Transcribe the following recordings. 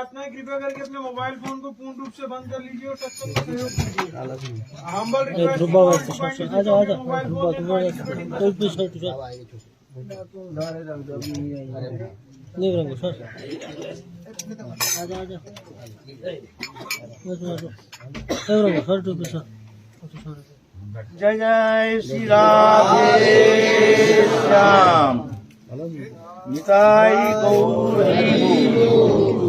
प्रार्थना है, कृपया करके अपने मोबाइल फोन को पूर्ण रूप से बंद कर लीजिए और सत्संग में सहयोग कीजिए। हम्बल रिक्वेस्ट मोबाइल जय जय श्री राधे श्याम निताई गौर हरि बोल।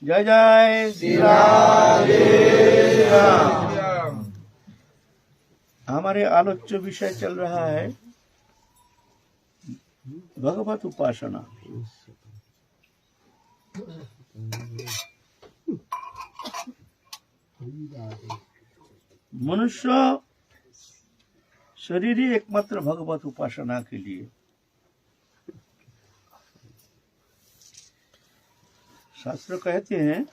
जय जय श्री राधे श्याम। हमारे आलोच्य विषय चल रहा है भगवत उपासना। मनुष्य शरीर ही एकमात्र भगवत उपासना के लिए। शास्त्र कहते हैं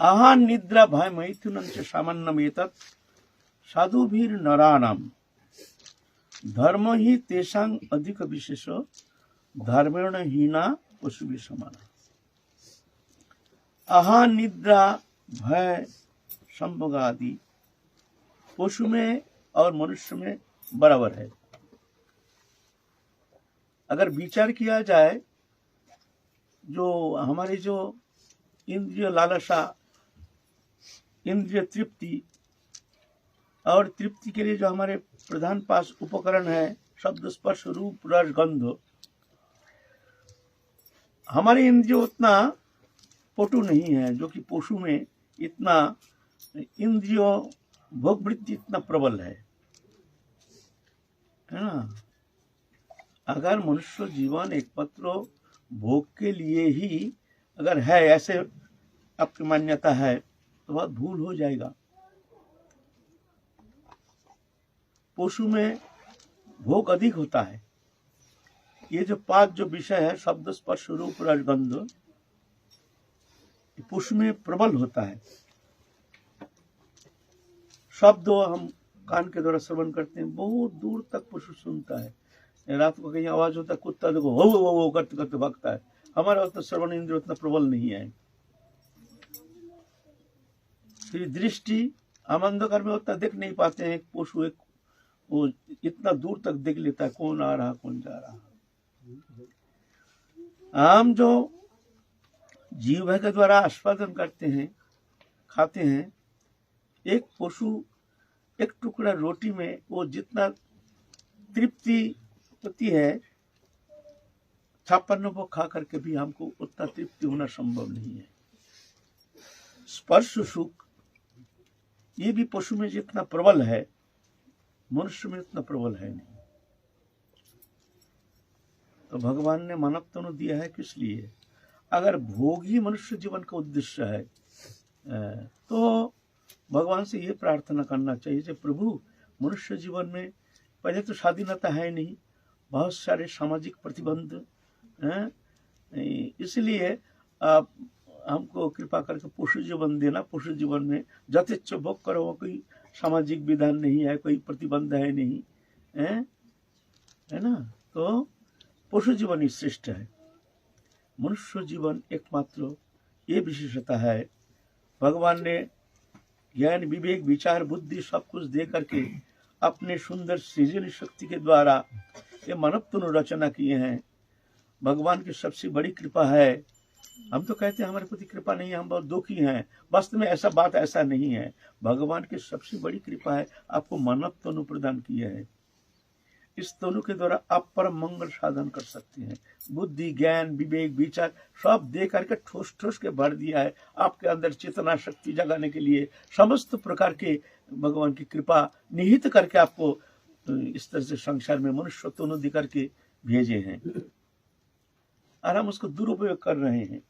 आहान निद्रा भय मैथुनं च सामान्यमेतत् साधुभिर नराणाम धर्म ही तेषां अधिक विशेष धर्मेण हीना पशु भी समाना। आहार निद्रा भय संभोग आदि पशु में और मनुष्य में बराबर है। अगर विचार किया जाए, जो हमारी जो इंद्रिय लालसा, इंद्रिय तृप्ति और तृप्ति के लिए जो हमारे प्रधान पास उपकरण है शब्द स्पर्श रूप रस गंध, हमारे इंद्रिय उतना पटु नहीं है जो कि पशु में इतना इंद्रियों भोग वृत्ति इतना प्रबल है ना। अगर मनुष्य जीवन एकमात्र भोग के लिए ही अगर है, ऐसे आपकी मान्यता है, तो बहुत भूल हो जाएगा। पशु में भोग अधिक होता है। ये जो पांच जो विषय है शब्द स्पर्श रूप रस गंध, पशु में प्रबल होता है। शब्द हम कान के द्वारा श्रवण करते हैं, बहुत दूर तक पशु सुनता है। रात को कहीं आवाज होता है, कुत्ता देखो हो वो करते करते भागता है। हमारा तो श्रवण इंद्रिय उतना प्रबल नहीं है। फिर दृष्टि हम अंधकार में उतना देख नहीं पाते हैं। पशु एक वो इतना दूर तक देख लेता है, कौन आ रहा कौन जा रहा। हम जो जीव के द्वारा आस्वादन करते हैं, खाते हैं, एक पशु एक टुकड़ा रोटी में वो जितना तृप्ति होती है, 56 वो खा करके भी हमको उतना तृप्ति होना संभव नहीं है। स्पर्श सुख ये भी पशु में जितना प्रबल है, मनुष्य में इतना प्रबल है नहीं। तो भगवान ने मानव तनु दिया है किस लिए? अगर भोग ही मनुष्य जीवन का उद्देश्य है, तो भगवान से ये प्रार्थना करना चाहिए कि प्रभु मनुष्य जीवन में पहले तो स्वाधीनता है नहीं, बहुत सारे सामाजिक प्रतिबंध हैं, इसलिए आप हमको कृपा करके पशु जीवन देना। पशु जीवन में यथेच्छ भोग करो, कोई सामाजिक विधान नहीं है, कोई प्रतिबंध है नहीं, है ना। तो पशु जीवन ही श्रेष्ठ है। मनुष्य जीवन एकमात्र ये विशेषता है। भगवान ने ज्ञान विवेक विचार बुद्धि सब कुछ दे करके अपने सुंदर सृजन शक्ति के द्वारा ये मानव तनु रचना किए हैं। भगवान की सबसे बड़ी कृपा है। हम तो कहते हैं हमारे प्रति कृपा नहीं है, हम बहुत दुखी हैं। वास्तव में ऐसा बात ऐसा नहीं है। भगवान की सबसे बड़ी कृपा है, आपको मानव तनु प्रदान किया है। इस तनु के द्वारा आप परम मंगल साधन कर सकते हैं। बुद्धि ज्ञान विवेक विचार सब दे करके ठोस ठोस के भर दिया है। आपके अंदर चेतना शक्ति जगाने के लिए समस्त प्रकार के भगवान की कृपा निहित करके आपको इस तरह से संसार में मनुष्य तनु दे करके भेजे हैं, और हम उसको दुरुपयोग कर रहे हैं।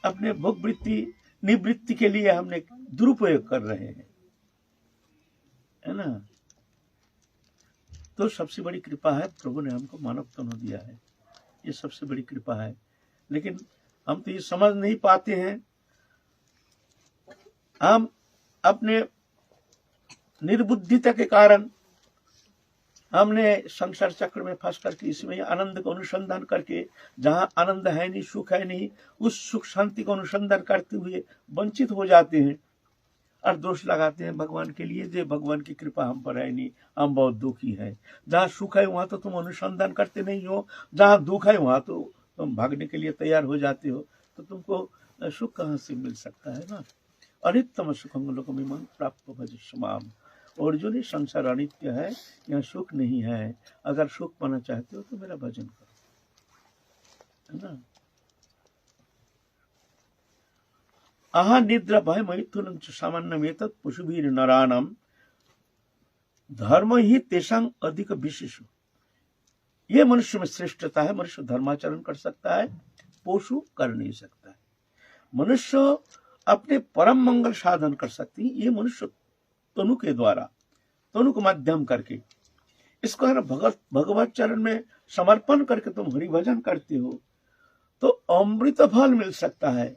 अपने भोग वृत्ति निवृत्ति के लिए हमने दुरुपयोग कर रहे हैं, है ना। तो सबसे बड़ी कृपा है, प्रभु ने हमको मानव तनु दिया है, ये सबसे बड़ी कृपा है। लेकिन हम तो ये समझ नहीं पाते हैं। हम अपने निर्बुद्धिता के कारण हमने संसार चक्र में फंस करके इसमें आनंद का अनुसंधान करके, जहां आनंद है नहीं, सुख है नहीं, उस सुख शांति का अनुसंधान करते हुए वंचित हो जाते हैं और दोष लगाते हैं भगवान के लिए, जो भगवान की कृपा हम पर है नहीं, हम बहुत दुखी है। जहां सुख है वहां तो तुम अनुसंधान करते नहीं हो, जहां दुख है वहां तो तुम भागने के लिए तैयार हो जाते हो, तो तुमको सुख कहां से मिल सकता है ना। अनित्यम सुखम लोकमिमं प्राप्त भजस्माम। अर्जुन, ये संसार अनित्य है, यहाँ सुख नहीं है। अगर सुख पाना चाहते हो तो मेरा भजन करो, है ना। आहा निद्रा भय मैथुन सामान्य मेतत् पशुभीर नरानम धर्म ही तेषां अधिक विशेष। ये मनुष्य में श्रेष्ठता है। मनुष्य धर्माचरण कर सकता है, पशु कर नहीं सकता है। मनुष्य अपने परम मंगल साधन कर सकती है। ये मनुष्य तनु के द्वारा, तनु को माध्यम करके, इसको है ना भगवत चरण में समर्पण करके तुम हरि भजन करते हो तो अमृत फल मिल सकता है।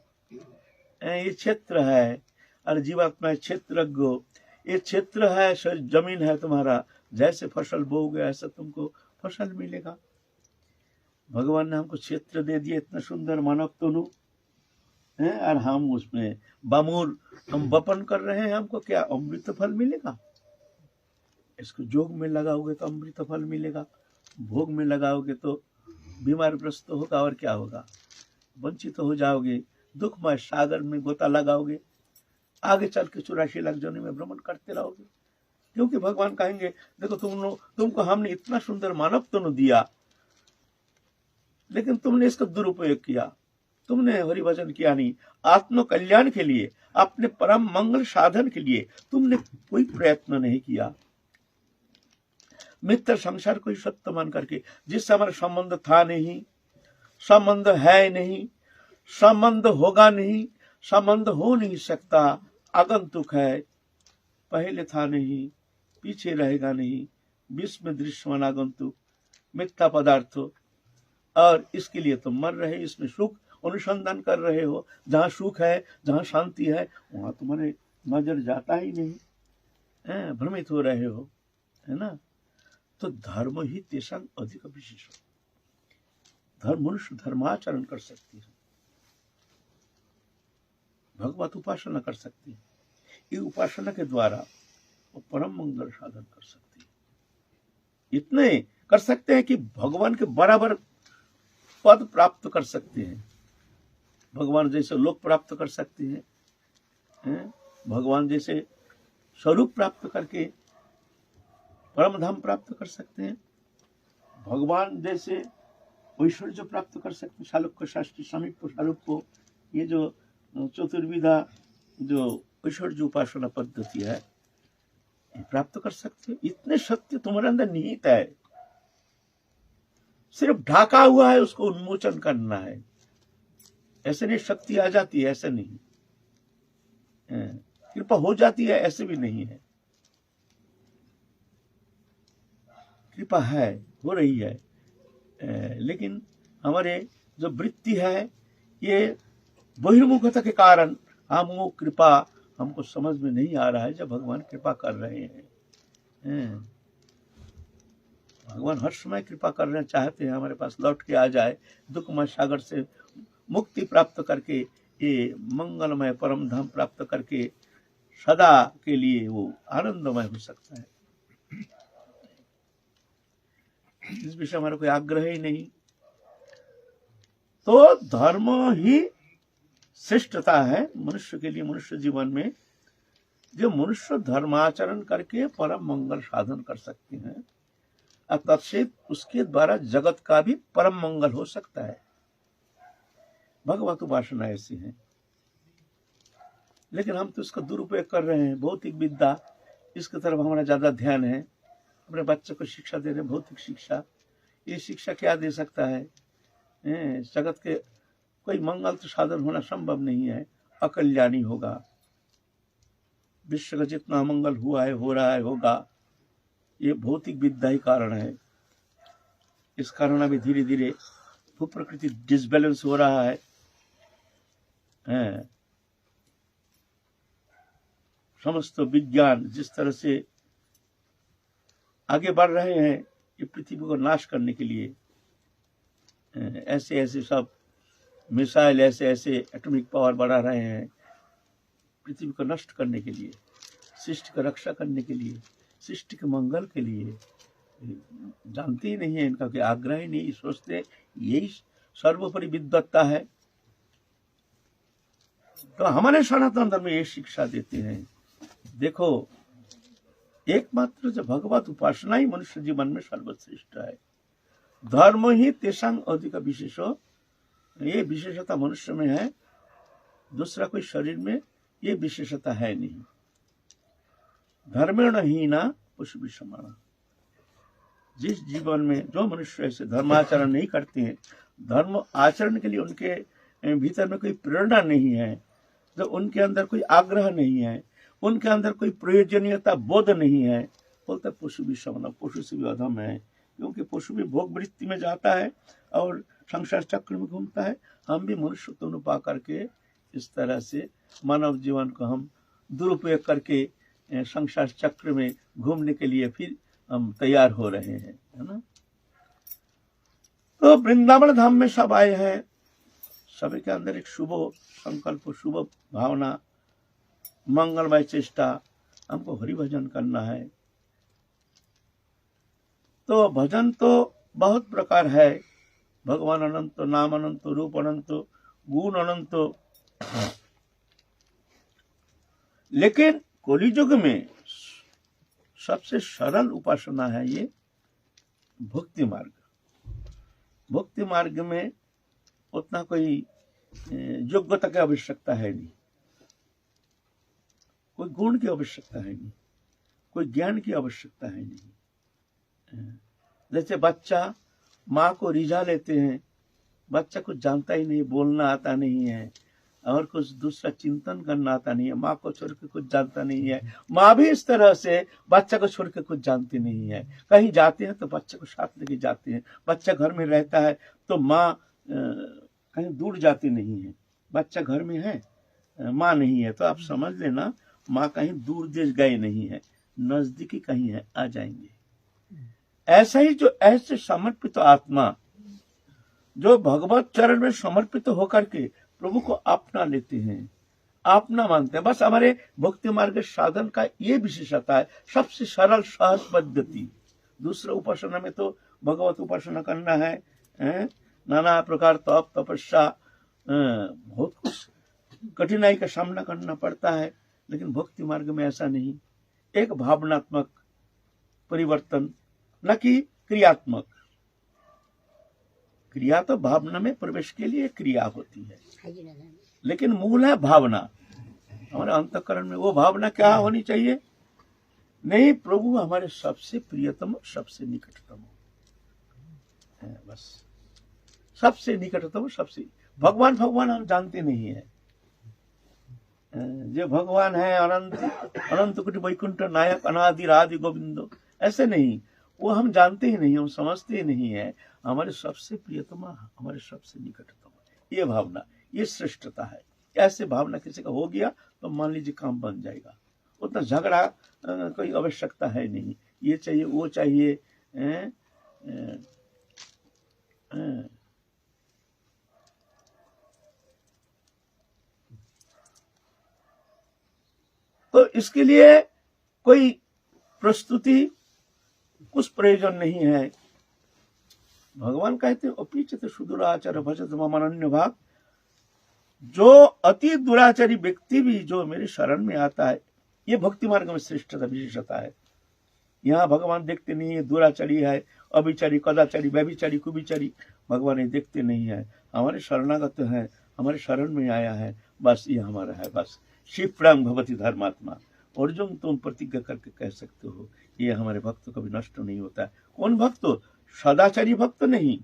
ये क्षेत्र है और जीवात्मा क्षेत्रज्ञ, ये क्षेत्र है, जमीन है तुम्हारा, जैसे फसल बोओगे ऐसा तुमको फसल मिलेगा। भगवान ने हमको क्षेत्र दे दिया, इतना सुंदर मानव तनु है, और हम उसमें बामूल हम वपन कर रहे हैं, हमको क्या अमृत फल मिलेगा। इसको जोग में लगाओगे तो अमृत फल मिलेगा, भोग में लगाओगे तो बीमार ग्रस्त होगा और क्या होगा, वंचित हो जाओगे, दुखमय सागर में गोता लगाओगे, आगे चल के 84 लाख जन्म में भ्रमण करते रहोगे। क्योंकि भगवान कहेंगे देखो तुमको हमने इतना सुंदर मानव तनु दिया, लेकिन तुमने इसका दुरुपयोग किया, तुमने हरि भजन किया नहीं, आत्म कल्याण के लिए, अपने परम मंगल साधन के लिए तुमने कोई प्रयत्न नहीं किया। मित्र संसार को ही सत्य मान करके, जिससे हमारा संबंध था नहीं, संबंध है नहीं, संबंध होगा नहीं, संबंध हो नहीं सकता, आगंतुक है, पहले था नहीं, पीछे रहेगा नहीं, विश्व में दृश्यमान आगंतुक मिथ्या पदार्थ, और इसके लिए तुम मर रहे, इसमें सुख अनुसंधान कर रहे हो। जहां सुख है, जहां शांति है, वहां तुम्हारे नजर जाता ही नहीं, भ्रमित हो रहे हो, है ना। तो धर्म ही तेषां अधिक विशेष। धर्म, मनुष्य धर्माचरण कर सकती है, भगवत उपासना कर सकती है। ये उपासना के द्वारा वो परम मंगल साधन कर सकती है। इतने कर सकते हैं कि भगवान के बराबर पद प्राप्त कर सकते हैं, भगवान जैसे लोक प्राप्त कर सकते हैं, भगवान जैसे स्वरूप प्राप्त करके परम धाम प्राप्त कर सकते हैं, भगवान जैसे ऐश्वर्य प्राप्त कर सकते हैं, शालुक्य शास्त्री समीप शालुक्य, ये जो चतुर्विधा जो ऐश्वर्य उपासना पद्धति है, ये प्राप्त कर सकते हैं। इतने सत्य तुम्हारे अंदर निहित है, सिर्फ ढाका हुआ है, उसको उन्मोचन करना है। ऐसे नहीं शक्ति आ जाती है, ऐसा नहीं, कृपा हो जाती है, ऐसे भी नहीं है। कृपा है, हो रही है, लेकिन हमारे जो वृत्ति है, ये बहिर्मुखता के कारण हम वो कृपा हमको समझ में नहीं आ रहा है। जब भगवान कृपा कर रहे हैं, भगवान हर समय कृपा करना चाहते हैं, हमारे पास लौट के आ जाए, दुखमय सागर से मुक्ति प्राप्त करके, ये मंगलमय परम धाम प्राप्त करके सदा के लिए वो आनंदमय हो सकता है। इस विषय हमारा कोई आग्रह ही नहीं। तो धर्म ही श्रेष्ठता है मनुष्य के लिए, मनुष्य जीवन में। जो मनुष्य धर्माचरण करके परम मंगल साधन कर सकते हैं, तत्सत उसके द्वारा जगत का भी परम मंगल हो सकता है। भगवत उपासना ऐसी है, लेकिन हम तो इसका दुरुपयोग कर रहे हैं। भौतिक विद्या, इसकी तरफ हमारा ज्यादा ध्यान है। अपने बच्चों को शिक्षा दे रहे हैं, भौतिक शिक्षा। ये शिक्षा क्या दे सकता है? जगत के कोई मंगल तो साधन होना संभव नहीं है, अकल्याणी होगा। विश्व का जितना मंगल हुआ है, हो रहा है, होगा, ये भौतिक विद्या ही कारण है। इस कारण अभी धीरे धीरे भू प्रकृति डिसबैलेंस हो रहा है। समस्त विज्ञान जिस तरह से आगे बढ़ रहे हैं ये पृथ्वी को नाश करने के लिए, ऐसे ऐसे सब मिसाइल, ऐसे ऐसे एटॉमिक पावर बढ़ा रहे हैं पृथ्वी को नष्ट करने के लिए, सृष्टि की रक्षा करने के लिए, सृष्टि के मंगल के लिए। जानते ही नहीं है, इनका कोई आग्रह ही नहीं, सोचते यही सर्वोपरि विद्वत्ता है। तो हमारे सनातन धर्म में ये शिक्षा देते हैं, देखो एकमात्र जो भगवत उपासना ही मनुष्य जीवन में सर्वश्रेष्ठ है। धर्म ही तेषां अधिक विशेषो, ये विशेषता मनुष्य में है, दूसरा कोई शरीर में ये विशेषता है नहीं। धर्मेण हीना पशु विषमाणा, जिस जीवन में जो मनुष्य ऐसे धर्माचरण नहीं करते हैं, धर्म आचरण के लिए उनके भीतर में कोई प्रेरणा नहीं है, जो उनके अंदर कोई आग्रह नहीं है, उनके अंदर कोई प्रयोजनीयता बोध नहीं है, बोलते पशु विषमाणा, पशु से भी अधम है। क्योंकि पशु भी भोग वृत्ति में जाता है और संसार चक्र में घूमता है। हम भी मनुष्यत्व पा करके इस तरह से मानव जीवन को हम दुरुपयोग करके संसार चक्र में घूमने के लिए फिर हम तैयार हो रहे हैं, है ना। तो वृंदावन धाम में सब आए हैं, सभी के अंदर एक शुभ संकल्प, शुभ भावना, मंगलमय चेष्टा, हमको हरि भजन करना है। तो भजन तो बहुत प्रकार है, भगवान अनंत, नाम अनंत, रूप अनंत, गुण अनंत, लेकिन कलियुग में सबसे सरल उपासना है ये भक्ति मार्ग। भक्ति मार्ग में उतना कोई योग्यता की आवश्यकता है नहीं, कोई गुण की आवश्यकता है नहीं, कोई ज्ञान की आवश्यकता है नहीं। जैसे बच्चा माँ को रिझा लेते हैं, बच्चा कुछ जानता ही नहीं, बोलना आता नहीं है और कुछ दूसरा चिंतन करना आता नहीं है, माँ को छोड़ के कुछ जानता नहीं है। माँ भी इस तरह से बच्चा को छोड़ के कुछ जानती नहीं है। कहीं जाते हैं तो बच्चे को साथ लेके जाते हैं, बच्चा घर में रहता है तो माँ कहीं दूर जाती नहीं है। बच्चा घर में है, माँ नहीं है, तो आप समझ लेना माँ कहीं दूर देश गए नहीं है, नजदीकी कहीं है, आ जाएंगे। ऐसा ही जो ऐसे समर्पित आत्मा जो भगवत चरण में समर्पित होकर के प्रभु को अपना लेते हैं, अपना मानते हैं, बस हमारे भक्ति मार्ग साधन का ये विशेषता है, सबसे सरल सहज पद्धति। दूसरा उपासना में तो भगवत उपासना करना है, नाना प्रकार तप तपस्या, बहुत कुछ कठिनाई का सामना करना पड़ता है, लेकिन भक्ति मार्ग में ऐसा नहीं। एक भावनात्मक परिवर्तन, न कि क्रियात्मक। क्रिया तो भावना में प्रवेश के लिए क्रिया होती है, लेकिन मूल है भावना। हमारे अंतःकरण में वो भावना क्या होनी चाहिए? नहीं, प्रभु हमारे सबसे प्रियतम, सबसे निकटतम है, बस सबसे निकटतम, सबसे भगवान। भगवान हम जानते नहीं है, जो भगवान है अनंत अनंत कोटि वैकुंठ नायक अनादि आदि गोविंदो, ऐसे नहीं, वो हम जानते ही नहीं, हम समझते ही नहीं है। हमारे सबसे प्रियतम, हमारे सबसे निकटतम, ये भावना, ये श्रेष्ठता है। ऐसे भावना किसी का हो गया तो मान लीजिए काम बन जाएगा, उतना झगड़ा कोई आवश्यकता है नहीं, ये चाहिए वो चाहिए। तो इसके लिए कोई प्रस्तुति, कुछ प्रयोजन नहीं है। भगवान कहते हैं अपीचित सुदुराचार भजत मम अनन्य भाग, जो अति दुराचारी व्यक्ति भी जो मेरे शरण में आता है, ये भक्ति मार्ग में श्रेष्ठता विशेषता है। यहाँ भगवान देखते नहीं है दुराचारी है, अभिचारी, कदाचारी, व्यभिचारी, कुभिचारी, भगवान ये देखते नहीं है। हमारे शरणागत है, हमारे शरण में आया है, बस ये हमारा है, बस क्षिप्रं भवति धर्मात्मा। अर्जुन तुम प्रतिज्ञा करके कह सकते हो ये हमारे भक्त कभी नष्ट नहीं होता है। कौन भक्त? सदाचारी भक्त नहीं,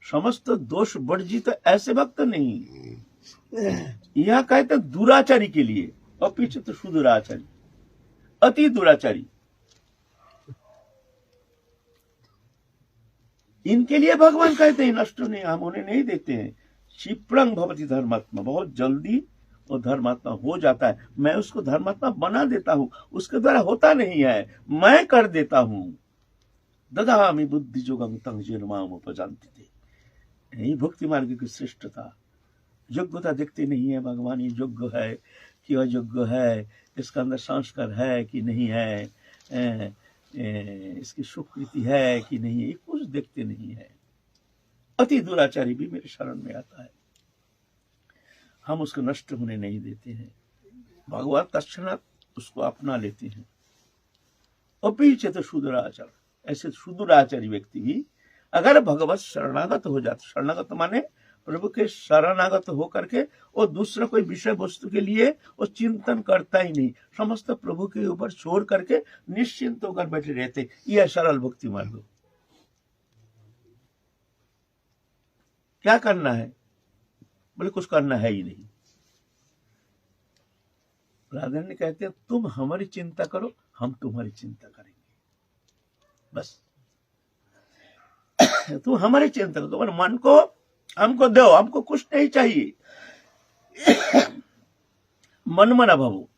समस्त दोष वर्जित ऐसे भक्त नहीं। यह कहते दुराचारी के लिए, अपिचित सुदुराचारी, अति दुराचारी, इनके लिए भगवान कहते हैं नष्ट नहीं, हम उन्हें नहीं देते हैं। क्षिप्रं भवति धर्मात्मा, बहुत जल्दी वो धर्मात्मा हो जाता है, मैं उसको धर्मात्मा बना देता हूं, उसके द्वारा होता नहीं है, मैं कर देता हूं। ददामि बुद्धि योगं तं येन माम उपजान्ति ते। यही भक्ति मार्ग की श्रेष्ठता। योग्यता देखते नहीं है भगवान, ये योग्य है कि अयोग्य है, इसका अंदर संस्कार है कि नहीं है, इसकी स्वीकृति है कि नहीं है, ये कुछ देखते नहीं है। अति दुराचारी भी मेरे शरण में आता है, हम उसको नष्ट होने नहीं देते हैं, भगवान तत्क्षणात उसको अपना लेते हैं। अपीछे तो सुदुराचार, ऐसे सुदुराचारी व्यक्ति भी अगर भगवत शरणागत हो जाते, शरणागत माने प्रभु के शरणागत होकर के वो दूसरा कोई विषय वस्तु के लिए वो चिंतन करता ही नहीं, समस्त प्रभु के ऊपर छोड़ करके निश्चिंत होकर बैठे रहते, यह सरल भक्ति मार्ग। क्या करना है? बोले कुछ करना है ही नहीं। राधा ने कहते हैं तुम हमारी चिंता करो, हम तुम्हारी चिंता करेंगे, बस। तुम हमारी चिंता करो, तुम्हारे मन को हमको दो, हमको कुछ नहीं चाहिए। मन मना भवो,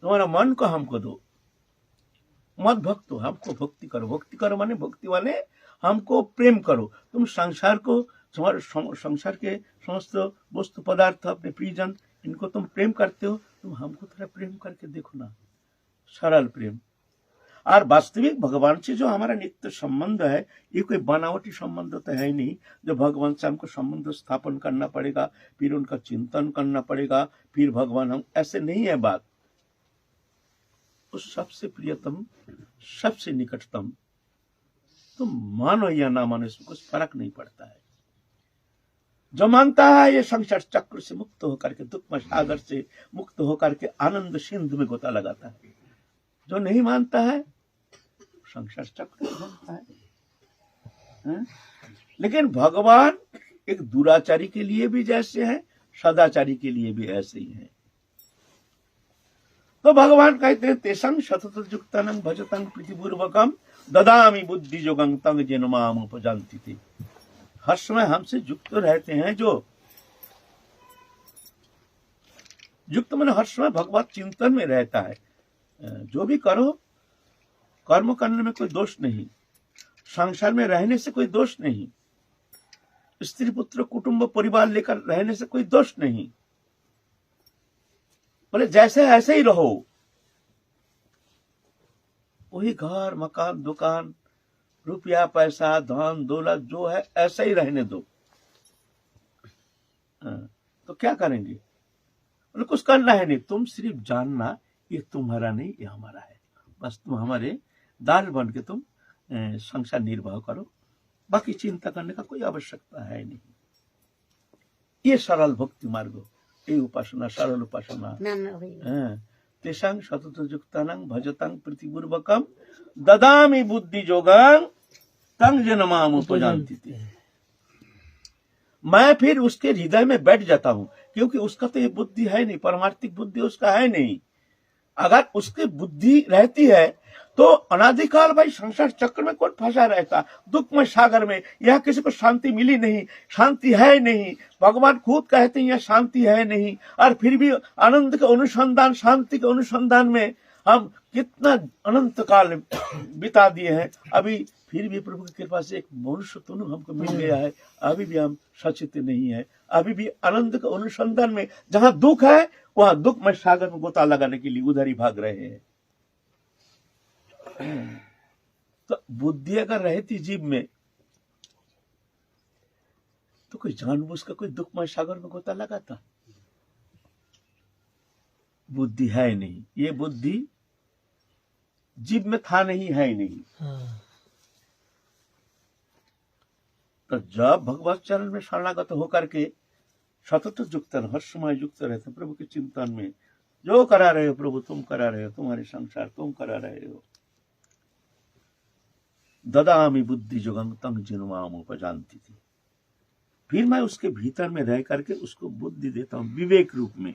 तुम्हारा मन को हमको दो, मत भक्तो, हमको भक्ति करो। भक्ति करो माने भक्ति वाले हमको प्रेम करो। तुम संसार को, तुम्हारे संसार के समस्त वस्तु पदार्थ, अपने प्रियजन, इनको तुम प्रेम करते हो, तुम हमको थोड़ा प्रेम करके देखो ना, सरल प्रेम। और वास्तविक भगवान से जो हमारा नित्य संबंध है, ये कोई बनावटी संबंध तो है ही नहीं, जो भगवान से हमको संबंध स्थापन करना पड़ेगा, फिर उनका चिंतन करना पड़ेगा, फिर भगवान हम, ऐसे नहीं है बात। उस सबसे प्रियतम, सबसे निकटतम, तुम मानो या ना मानो, इसमें कुछ फर्क नहीं पड़ता है। जो मानता है ये संसार चक्र से मुक्त होकर के, दुख सागर से मुक्त होकर के आनंद सिंधु में गोता लगाता है। जो नहीं मानता है संसार चक्र बनता है। लेकिन भगवान एक दुराचारी के लिए भी जैसे है, सदाचारी के लिए भी ऐसे ही है। तो भगवान कहते हैं तेषां सतत युक्तानां भजतां प्रीतिपूर्वकं ददामि बुद्धि योगं तं येन माम उपजान्ति ते। हर समय हमसे युक्त रहते हैं, जो युक्त मन हर समय भगवत चिंतन में रहता है। जो भी करो, कर्म करने में कोई दोष नहीं, संसार में रहने से कोई दोष नहीं, स्त्री पुत्र कुटुंब परिवार लेकर रहने से कोई दोष नहीं। बोले जैसे ऐसे ही रहो, वही घर मकान दुकान रुपया पैसा धन दौलत जो है ऐसे ही रहने दो। तो क्या करेंगे? बोले कुछ करना है नहीं, तुम सिर्फ जानना ये तुम्हारा नहीं, ये हमारा है, बस तुम हमारे दाल बन के तुम संसार निर्वाह करो, बाकी चिंता करने का कोई आवश्यकता है नहीं। ये सरल भक्ति मार्ग, ये उपासना, सरल उपासना। तेषां सतत युक्तानां भजतां प्रीतिपूर्वकं ददामि बुद्धि योगं तं येन माम उपजान्ति ते। मैं फिर उसके हृदय में बैठ जाता हूं, क्योंकि उसका तो ये बुद्धि है नहीं, परमार्थिक बुद्धि उसका है नहीं। अगर उसकी बुद्धि रहती है तो अनादिकाल भाई संसार चक्र में कौन फंसा रहता, दुखमय सागर में। यह किसी को शांति मिली नहीं, शांति है नहीं, भगवान खुद कहते हैं यह शांति है नहीं, और फिर भी आनंद के अनुसंधान, शांति के अनुसंधान में हम कितना अनंत काल बिता दिए हैं। अभी फिर भी प्रभु की कृपा से एक मनुष्य तो हमको मिल गया है, अभी भी हम सचेत नहीं है, अभी भी आनंद के अनुसंधान में, जहां दुख है वहां दुखमय सागर में गोता लगाने के लिए उधर ही भाग रहे हैं। तो बुद्धि अगर रहती जीव में, तो कोई जानबूझ कर कोई दुखमय सागर में गोता लगाता? बुद्धि है नहीं, ये बुद्धि जीव में था नहीं, है नहीं। तो जब भगवत चरण में शरणागत होकर के सतत युक्त, हर समय युक्त रहते प्रभु के चिंतन में, जो करा रहे हो प्रभु तुम करा रहे हो, तुम्हारे संसार तुम करा रहे हो। ददामि बुद्धि योगं तं येन माम उपजान्ति ते। फिर मैं उसके भीतर में रह करके उसको बुद्धि देता हूँ, विवेक रूप में,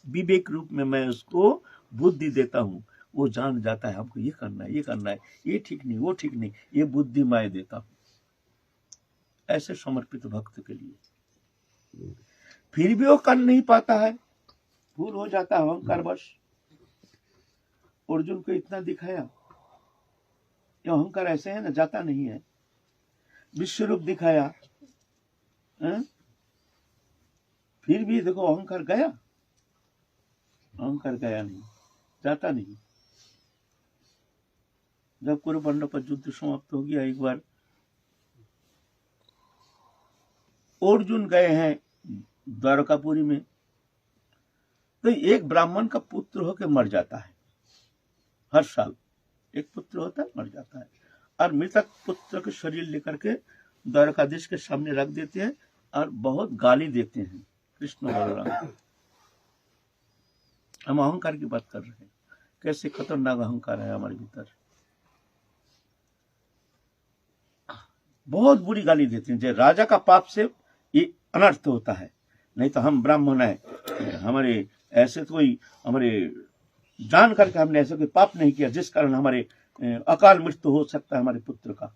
विवेक रूप में मैं उसको बुद्धि देता हूँ। वो जान जाता है हमको ये करना है, ये करना है, ये ठीक नहीं, वो ठीक नहीं, ये बुद्धि मैं देता हूँ ऐसे समर्पित भक्त के लिए। फिर भी वो कर नहीं पाता है, भूल हो जाता है अहंकार बस। अर्जुन को इतना दिखाया, ये अहंकार ऐसे है ना, जाता नहीं है। विश्व रूप दिखाया, फिर भी देखो अहंकार गया, अहंकार गया नहीं, जाता नहीं। जब कुरुपांडव पर युद्ध समाप्त हो गया, एक बार अर्जुन गए हैं द्वारकापुरी में, तो एक ब्राह्मण का पुत्र होकर मर जाता है। हर साल एक पुत्र होता है, मर जाता है, और मृतक पुत्र के शरीर लेकर के द्वारकाधीश के सामने रख देते हैं और बहुत गाली देते हैं। कृष्ण बलराम, हम अहंकार की बात कर रहे हैं, कैसे खतरनाक अहंकार है हमारे भीतर। बहुत बुरी गाली देते हैं, जैसे राजा का पाप से ये अनर्थ होता है। नहीं तो हम ब्राह्मण है, हमारे ऐसे तो कोई हमारे जान करके हमने ऐसा कोई पाप नहीं किया जिस कारण हमारे अकाल मृत्यु हो सकता है हमारे पुत्र का।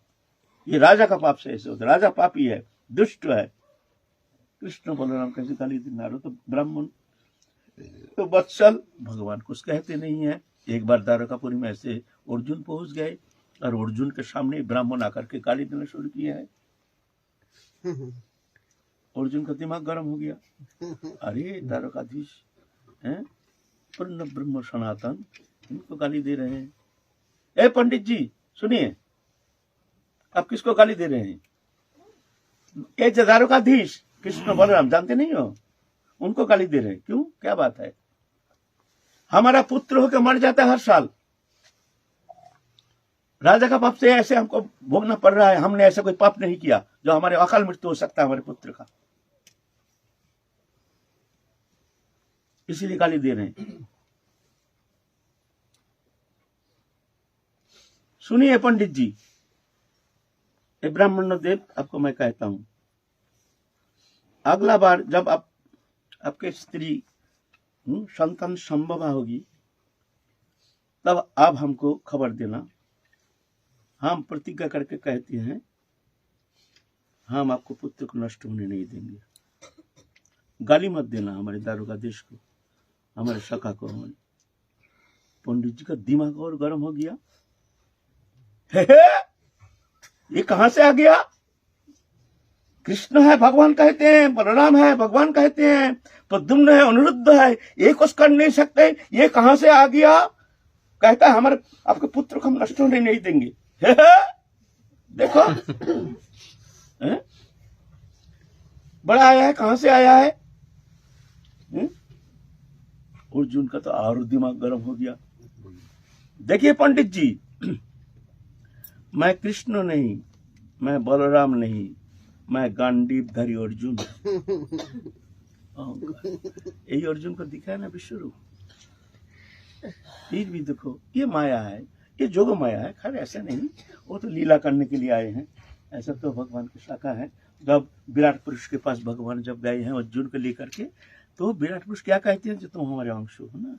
ये राजा का पाप से ऐसे होता है, राजा पापी है, दुष्ट है। कृष्ण बलराम कैसे गाली देना, तो ब्राह्मण तो वत्सल भगवान कुछ कहते नहीं है। एक बार द्वारकापुरी में ऐसे अर्जुन पहुंच गए और अर्जुन के सामने ब्राह्मण आकर के गाली देना शुरू किया है। अर्जुन का दिमाग गर्म हो गया, अरे द्वारकाधीश हैं, पूर्ण ब्रह्म सनातन, इनको गाली दे रहे हैं। ए पंडित जी सुनिए, आप किसको गाली दे रहे हैं? ये द्वारकाधीश कृष्ण बलराम जानते नहीं हो, उनको गाली दे रहे हैं, क्यों, क्या बात है? हमारा पुत्र होकर मर जाता है हर साल, राजा का पाप से ऐसे हमको भोगना पड़ रहा है। हमने ऐसा कोई पाप नहीं किया जो हमारे अकाल मृत्यु हो सकता है हमारे पुत्र का, इसीलिए गाली दे रहे हैं। सुनिए पंडित जी, ब्राह्मण देव, आपको मैं कहता हूं, अगला बार जब आपके स्त्री संतान संभव होगी, तब आप हमको खबर देना। हम प्रतिज्ञा करके कहते हैं, हम आपको पुत्र को नष्ट होने नहीं देंगे। गाली मत देना हमारे द्वारकाधीश को, हमारे सखा को। हमारे पंडित जी का दिमाग और गर्म हो गया, ये कहां से आ गया? कृष्ण है भगवान कहते हैं, बलराम है भगवान कहते हैं, प्रद्युम्न है, अनिरुद्ध है, ये कुछ कर नहीं सकते, ये कहां से आ गया? कहता है हमारे आपके पुत्र को हम नष्ट होने नहीं देंगे। देखो बड़ा आया है, कहां से आया है? अर्जुन का तो और दिमाग गर्म हो गया। देखिए पंडित जी, मैं कृष्ण नहीं, मैं बलराम नहीं, मैं गांडीवधारी अर्जुन। यही अर्जुन को दिखा है ना विश्वरूप। फिर भी देखो, ये माया है, ये जोग माया है। खैर ऐसा नहीं, वो तो लीला करने के लिए आए हैं, ऐसा तो भगवान की शाखा है। जब विराट पुरुष के पास भगवान जब गए हैं अर्जुन को लेकर के, तो विराट पुरुष क्या कहते हैं, जो तुम हमारे अंश हो ना।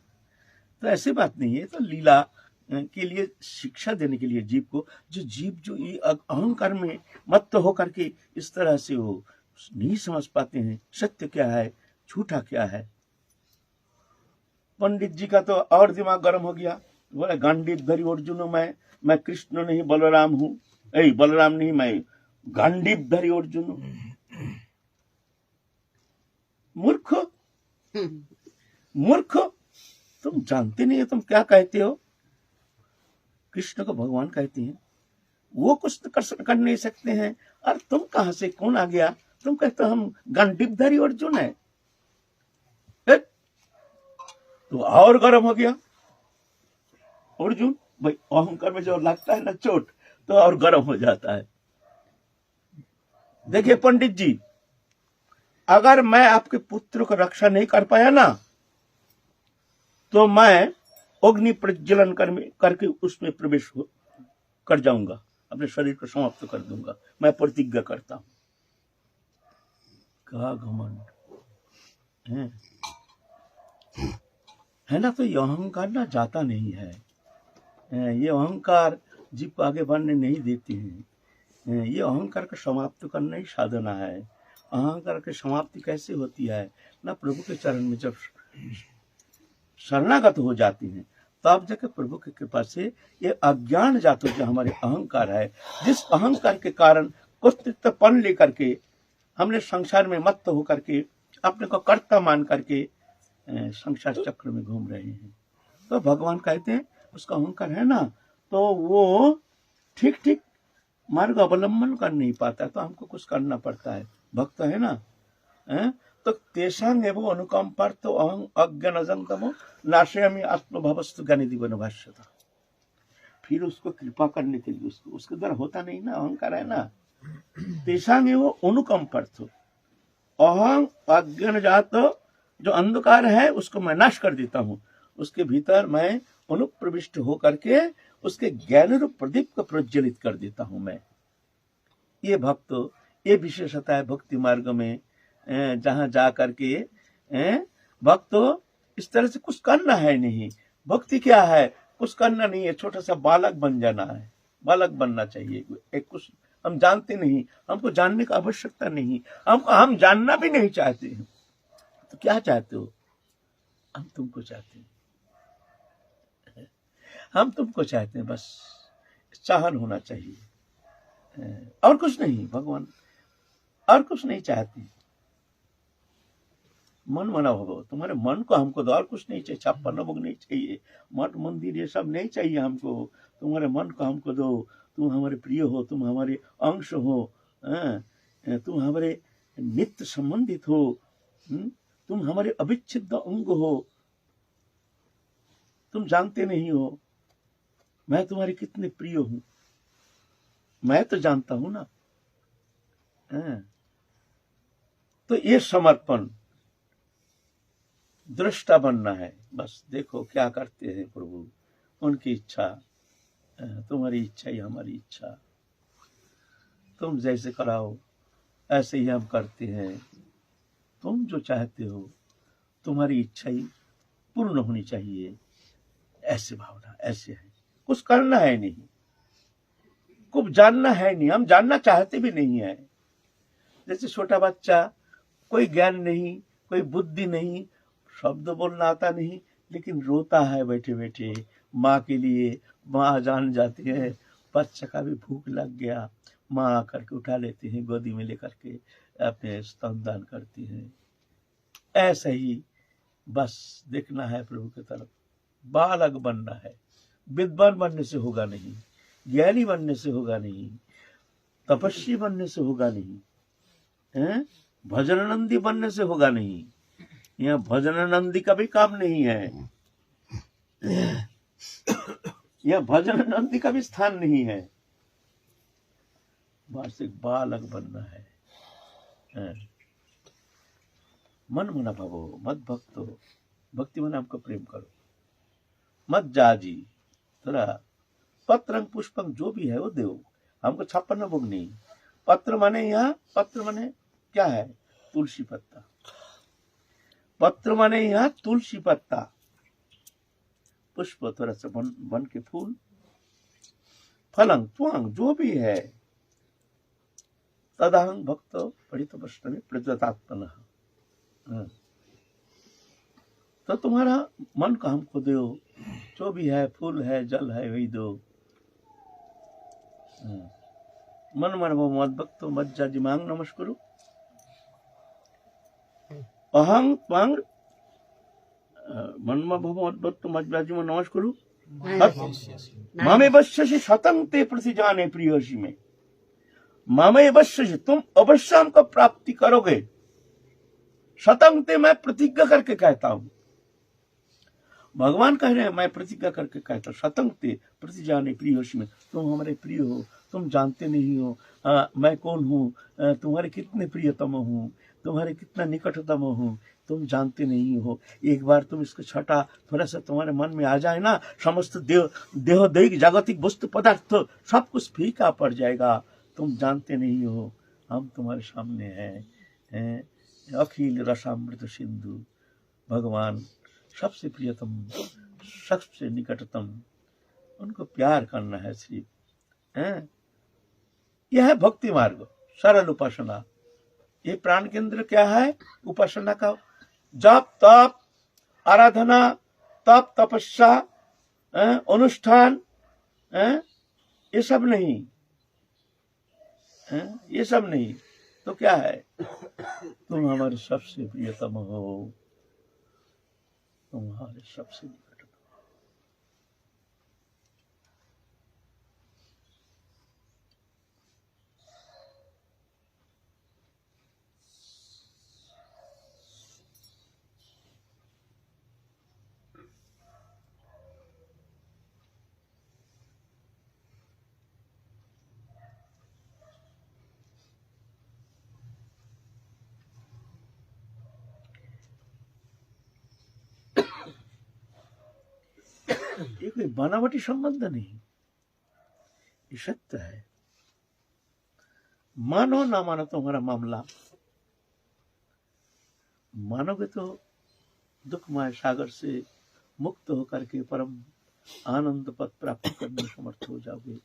तो ऐसी बात नहीं है, तो लीला के लिए शिक्षा देने के लिए जीव को, जो जीव जो ये अहंकार में मत्त होकर के इस तरह से वो नहीं समझ पाते हैं सत्य क्या है, झूठा क्या है। पंडित जी का तो और दिमाग गर्म हो गया, बोले गांडीवधारी अर्जुन हूं मैं कृष्ण नहीं बलराम हूं, बलराम नहीं, मैं गांडीवधारी अर्जुन हूं। मूर्ख, मूर्ख, तुम जानते नहीं हो तुम क्या कहते हो। कृष्ण को भगवान कहते हैं, वो कुछ तो कर नहीं सकते हैं, और तुम कहां से, कौन आ गया? तुम कहते हो हम गांडीवधारी अर्जुन है। तो और गर्म हो गया अर्जुन। भाई अहंकार में जो लगता है ना चोट, तो और गर्म हो जाता है। देखिए पंडित जी, अगर मैं आपके पुत्र को रक्षा नहीं कर पाया ना, तो मैं अग्नि प्रज्वलन करके उसमें प्रवेश कर जाऊंगा, अपने शरीर को समाप्त कर दूंगा। मैं प्रतिज्ञा करता हूं। क्या घमंड है ना। तो ये अहंकार ना जाता नहीं है, ये अहंकार जीव को आगे बढ़ने नहीं देते हैं। ये अहंकार को समाप्त करना ही साधना है। अहंकार की समाप्ति कैसे होती है ना, प्रभु के चरण में जब शरणागत हो जाती हैं तब जाकर प्रभु की कृपा से ये अज्ञान जातो जो हमारे अहंकार है, जिस अहंकार के कारण कर्तृत्वपन लेकर के हमने संसार में मत्त होकर के अपने को कर्ता मान करके संसार चक्र में घूम रहे हैं। तो भगवान कहते हैं उसका अहंकार है ना, तो वो ठीक ठीक मार्ग अवलंबन कर नहीं पाता, तो हमको कुछ करना पड़ता है। भक्त है ना, तो तेषांग एवं अनुकंपार तो अहं अज्ञानजंतमो नाशयामि आत्मभावस्तु ज्ञानिधि भाष्यता। फिर उसको कृपा करने के लिए उसके द्वारा होता नहीं ना, अहंकार है ना। तेषांग एवं अनुकंपार्थ अहं अज्ञान जात जो अंधकार है उसको मैं नाश कर देता हूँ, उसके भीतर मैं अनुप्रविष्ट होकर के उसके ज्ञान रूप प्रदीप को प्रज्वलित कर देता हूं मैं। ये भक्त, ये विशेषता है भक्ति मार्ग में। जहां जा करके भक्त इस तरह से कुछ करना है नहीं। भक्ति क्या है, कुछ करना नहीं है, छोटा सा बालक बन जाना है, बालक बनना चाहिए। एक कुछ हम जानते नहीं, हमको जानने की आवश्यकता नहीं, हम जानना भी नहीं चाहते हैं। तो क्या चाहते हो, हम तुमको चाहते हैं, हम तुमको चाहते हैं, बस चाहन होना चाहिए और कुछ नहीं। भगवान और कुछ नहीं चाहते। मन मना भगव, तुम्हारे मन को हमको दो, और कुछ नहीं चाहिए। छप्पन भोग नहीं चाहिए, मठ मंदिर ये सब नहीं चाहिए हमको। तुम्हारे मन को हमको दो, तुम हमारे प्रिय हो, तुम हमारे अंश हो, तुम हमारे नित्य संबंधित हो, तुम हमारे अविच्छिन्न अंग हो। तुम जानते नहीं हो मैं तुम्हारे कितने प्रिय हूं, मैं तो जानता हूं ना। तो ये समर्पण, दृष्टा बनना है। बस देखो क्या करते हैं प्रभु, उनकी इच्छा, तुम्हारी इच्छा ही हमारी इच्छा। तुम जैसे कराओ ऐसे ही हम करते हैं। तुम जो चाहते हो तुम्हारी इच्छा ही पूर्ण होनी चाहिए, ऐसे भावना, ऐसे है। कुछ करना है नहीं, कुछ जानना है नहीं, हम जानना चाहते भी नहीं है। जैसे छोटा बच्चा, कोई ज्ञान नहीं, कोई बुद्धि नहीं, शब्द बोलना आता नहीं, लेकिन रोता है बैठे बैठे माँ के लिए। माँ जान जाती है बच्चा का भी भूख लग गया, माँ आकर के उठा लेती है, गोदी में लेकर के अपने स्तनदान करती है। ऐसा ही बस देखना है प्रभु की तरफ। बालक बनना है, विद्वान बनने से होगा नहीं, ज्ञानी बनने से होगा नहीं, तपस्वी बनने से होगा नहीं, भजनानंदी बनने से होगा नहीं। यहाँ भजनानंदी का भी काम नहीं है, यह भजनानंदी का भी स्थान नहीं है। बस एक बालक बनना है। मन मना भवो मत भक्तो, भक्ति मन हमको प्रेम करो, मत जाजी थोड़ा पत्रंग पुष्पंग जो भी है वो दो, हमको 56 भोग नहीं। पत्र माने, यहाँ पत्र माने क्या है, तुलसी पत्ता। पत्र माने यहाँ तुलसी पत्ता, पुष्प थोड़ा सा बन के फूल, फलंग त्वंग जो भी है, तदाहं भक्त पढ़ित वैष्णव प्रज्वतात्मन। तो तुम्हारा मन का हमको दो, जो भी है, फूल है, जल है, वही दो। मन मन मद भक्त मज्जा जिमांग नमस्कुरु अहं त्वंग मन मद भक्त मज्जा जिमांग नमस्कुरु मामे वश्यसि शतं ते प्रतिजाने प्रियसी में। मामे वश्यसि, तुम अवश्य हमको प्राप्ति करोगे। शतं ते, मैं प्रतिज्ञा करके कहता हूं। भगवान कह रहे हैं मैं प्रतिज्ञा करके कहता हूं, शतं ते प्रतिजाने प्रियसी में, तुम हमारे प्रिय हो। तुम जानते नहीं हो मैं कौन हूँ, तुम्हारे कितने प्रियतम हूँ, तुम्हारे कितना निकटतम हूँ, तुम जानते नहीं हो। एक बार तुम इसको छटा थोड़ा सा तुम्हारे मन में आ जाए ना, समस्त देह दैहिक जागतिक वस्तु पदार्थ सब कुछ फीका पड़ जाएगा। तुम जानते नहीं हो हम तुम्हारे सामने हैं। अखिल रसामृत सिंधु, भगवान सबसे प्रियतम, सबसे निकटतम, उनको प्यार करना है सिर्फ। यह है भक्ति मार्ग, सरल उपासना। ये प्राण केंद्र क्या है? उपासना का जप, तप, आराधना, तप, तपस्या, अनुष्ठान, ये सब नहीं, ये सब नहीं तो क्या है? तुम हमारे सबसे प्रियतम हो, तुम हमारे सबसे निकट हो। ये कोई बनावटी संबंध नहीं, ये सत्य है। मानो ना मानो तुम्हारा मामला, मानोगे तो दुखमय सागर से मुक्त होकर के परम आनंद पद प्राप्त करने में समर्थ हो जाओगे,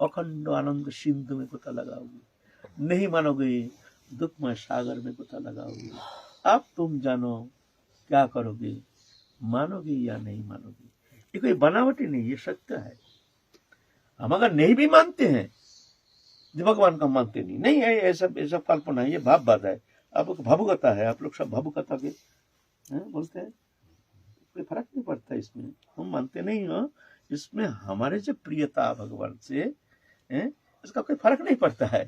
अखंड आनंद सिंधु में गोता लगाओगे। नहीं मानोगे, दुखमय सागर में गोता लगाओगे। अब तुम जानो क्या करोगे, मानोगे या नहीं मानोगे। ये कोई बनावटी नहीं, ये सत्य है। हम अगर नहीं भी मानते हैं, जो भगवान का मानते नहीं है, ऐसा कल्पना है, ये भाव बात है। आप लोग भावुकता है, आप लोग सब भावुकता के बोलते हैं, कोई फर्क नहीं पड़ता इसमें। हम मानते नहीं हो, इसमें हमारे जो प्रियता भगवान से इसका कोई फर्क नहीं पड़ता है।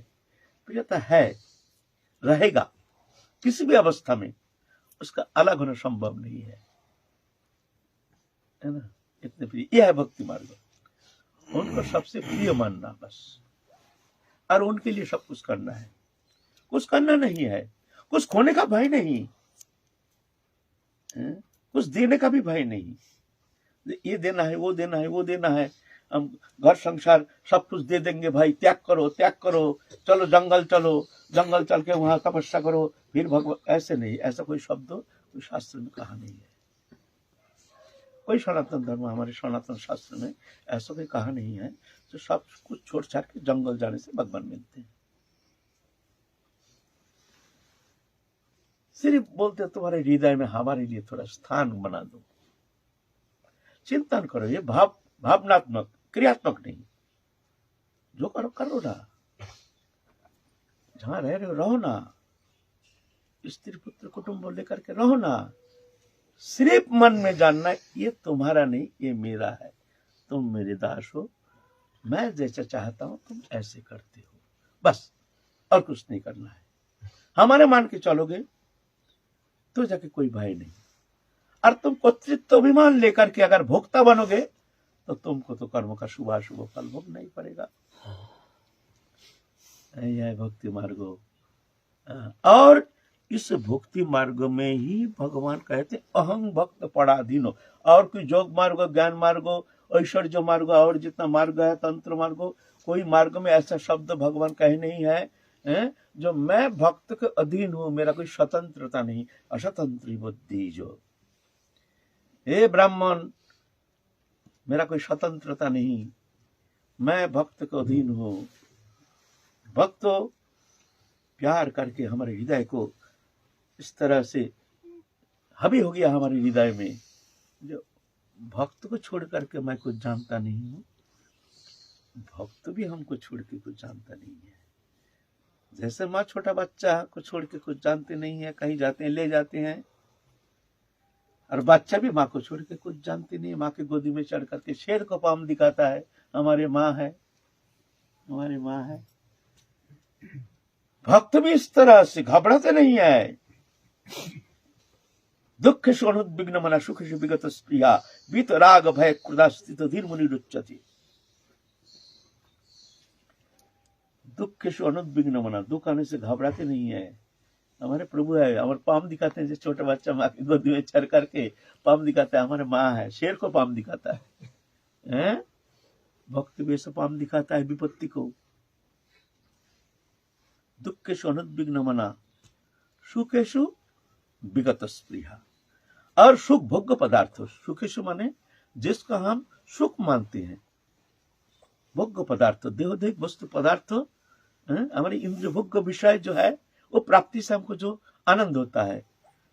प्रियता है, रहेगा किसी भी अवस्था में, उसका अलग होना संभव नहीं है ना। इतने प्रिय, यह है भक्ति मार्ग। उनको सबसे प्रिय मानना बस, और उनके लिए सब कुछ करना है। कुछ करना नहीं है, कुछ खोने का भय नहीं, कुछ देने का भी भय नहीं। ये देना है, वो देना है, वो देना है, हम घर संसार सब कुछ दे देंगे भाई, त्याग करो, त्याग करो, चलो जंगल चलो, जंगल चल के वहां तपस्या करो, फिर भगवान। ऐसे नहीं, ऐसा कोई शब्द कोई शास्त्र में कहा नहीं है। कोई सनातन धर्म, हमारे सनातन शास्त्र में ऐसा कोई कहा नहीं है तो सब कुछ छोड़ छाड़ के जंगल जाने से भगवान मिलते हैं। सिर्फ बोलते तुम्हारे हृदय में हमारे लिए थोड़ा स्थान बना दो, चिंतन करो। ये भावनात्मक, क्रियात्मक नहीं। जो करो करो ना, जहां रह रहे हो रहो ना, स्त्री पुत्र कुटुंब लेकर के रहो ना। सिर्फ मन में जानना ये तुम्हारा नहीं, ये मेरा है, तुम मेरे दास हो, मैं जैसा चाहता हूं तुम ऐसे करते हो, बस। और कुछ नहीं करना है। हमारे मान के चलोगे तो जाके कोई भय नहीं। और तुम कर्तृत्व अभिमान लेकर के अगर भोक्ता बनोगे तो तुमको तो कर्म का शुभाशुभ फल भोगना ही पड़ेगा। यह भक्ति मार्ग। और इस भक्ति मार्ग में ही भगवान कहते अहं भक्त पराधीनो। और कोई योग मार्ग, ज्ञान मार्ग, ऐश्वर्य मार्ग और जितना मार्ग है, तंत्र मार्ग, कोई मार्ग में ऐसा शब्द भगवान कहे नहीं है जो मैं भक्त के अधीन हूं, मेरा कोई स्वतंत्रता नहीं, अस्वतंत्री बुद्धि जो। हे ब्राह्मण, मेरा कोई स्वतंत्रता नहीं, मैं भक्त के अधीन हूं। भक्त प्यार करके हमारे हृदय को इस तरह से हावी हो गया हमारे हृदय में, जो भक्त को छोड़ करके मैं कुछ जानता नहीं हूं, भक्त भी हमको छोड़ के कुछ जानता नहीं है। जैसे माँ छोटा बच्चा को छोड़ के कुछ जानते नहीं है, कहीं जाते हैं ले जाते हैं, और बच्चा भी माँ को छोड़ के कुछ जानते नहीं है। माँ के गोदी में चढ़ करके शेर को पाम दिखाता है, हमारी माँ है, हमारी माँ है। भक्त भी इस तरह से घबराते नहीं है। दुख से अनुद्विग्न मना, सुख से विगत स्प्रिया, बीत राग भय क्रोधा स्थित धीर मुनि रुच्यति। दुख से अनुद्विग्न मना, दुख आने से घबराते नहीं है। हमारे प्रभु है, हमारे पाम दिखाते हैं। जैसे छोटा बच्चा माँ की गोदी में चढ़ करके पाम दिखाता है, हमारे माँ है, शेर को पाम दिखाता है। भक्त भी ऐसा पाम दिखाता है विपत्ति को। दुखेषु अनुद्विग्न मना, सुखेषु विगत स्पृहा। और सुख भोग्य पदार्थ, सुखेषु माने जिसको हम सुख मानते हैं, भोग्य पदार्थ, देहोदेहिक वस्तु पदार्थ, हमारे इंद्रिय भोग्य विषय जो है वो प्राप्ति से हमको जो आनंद होता है,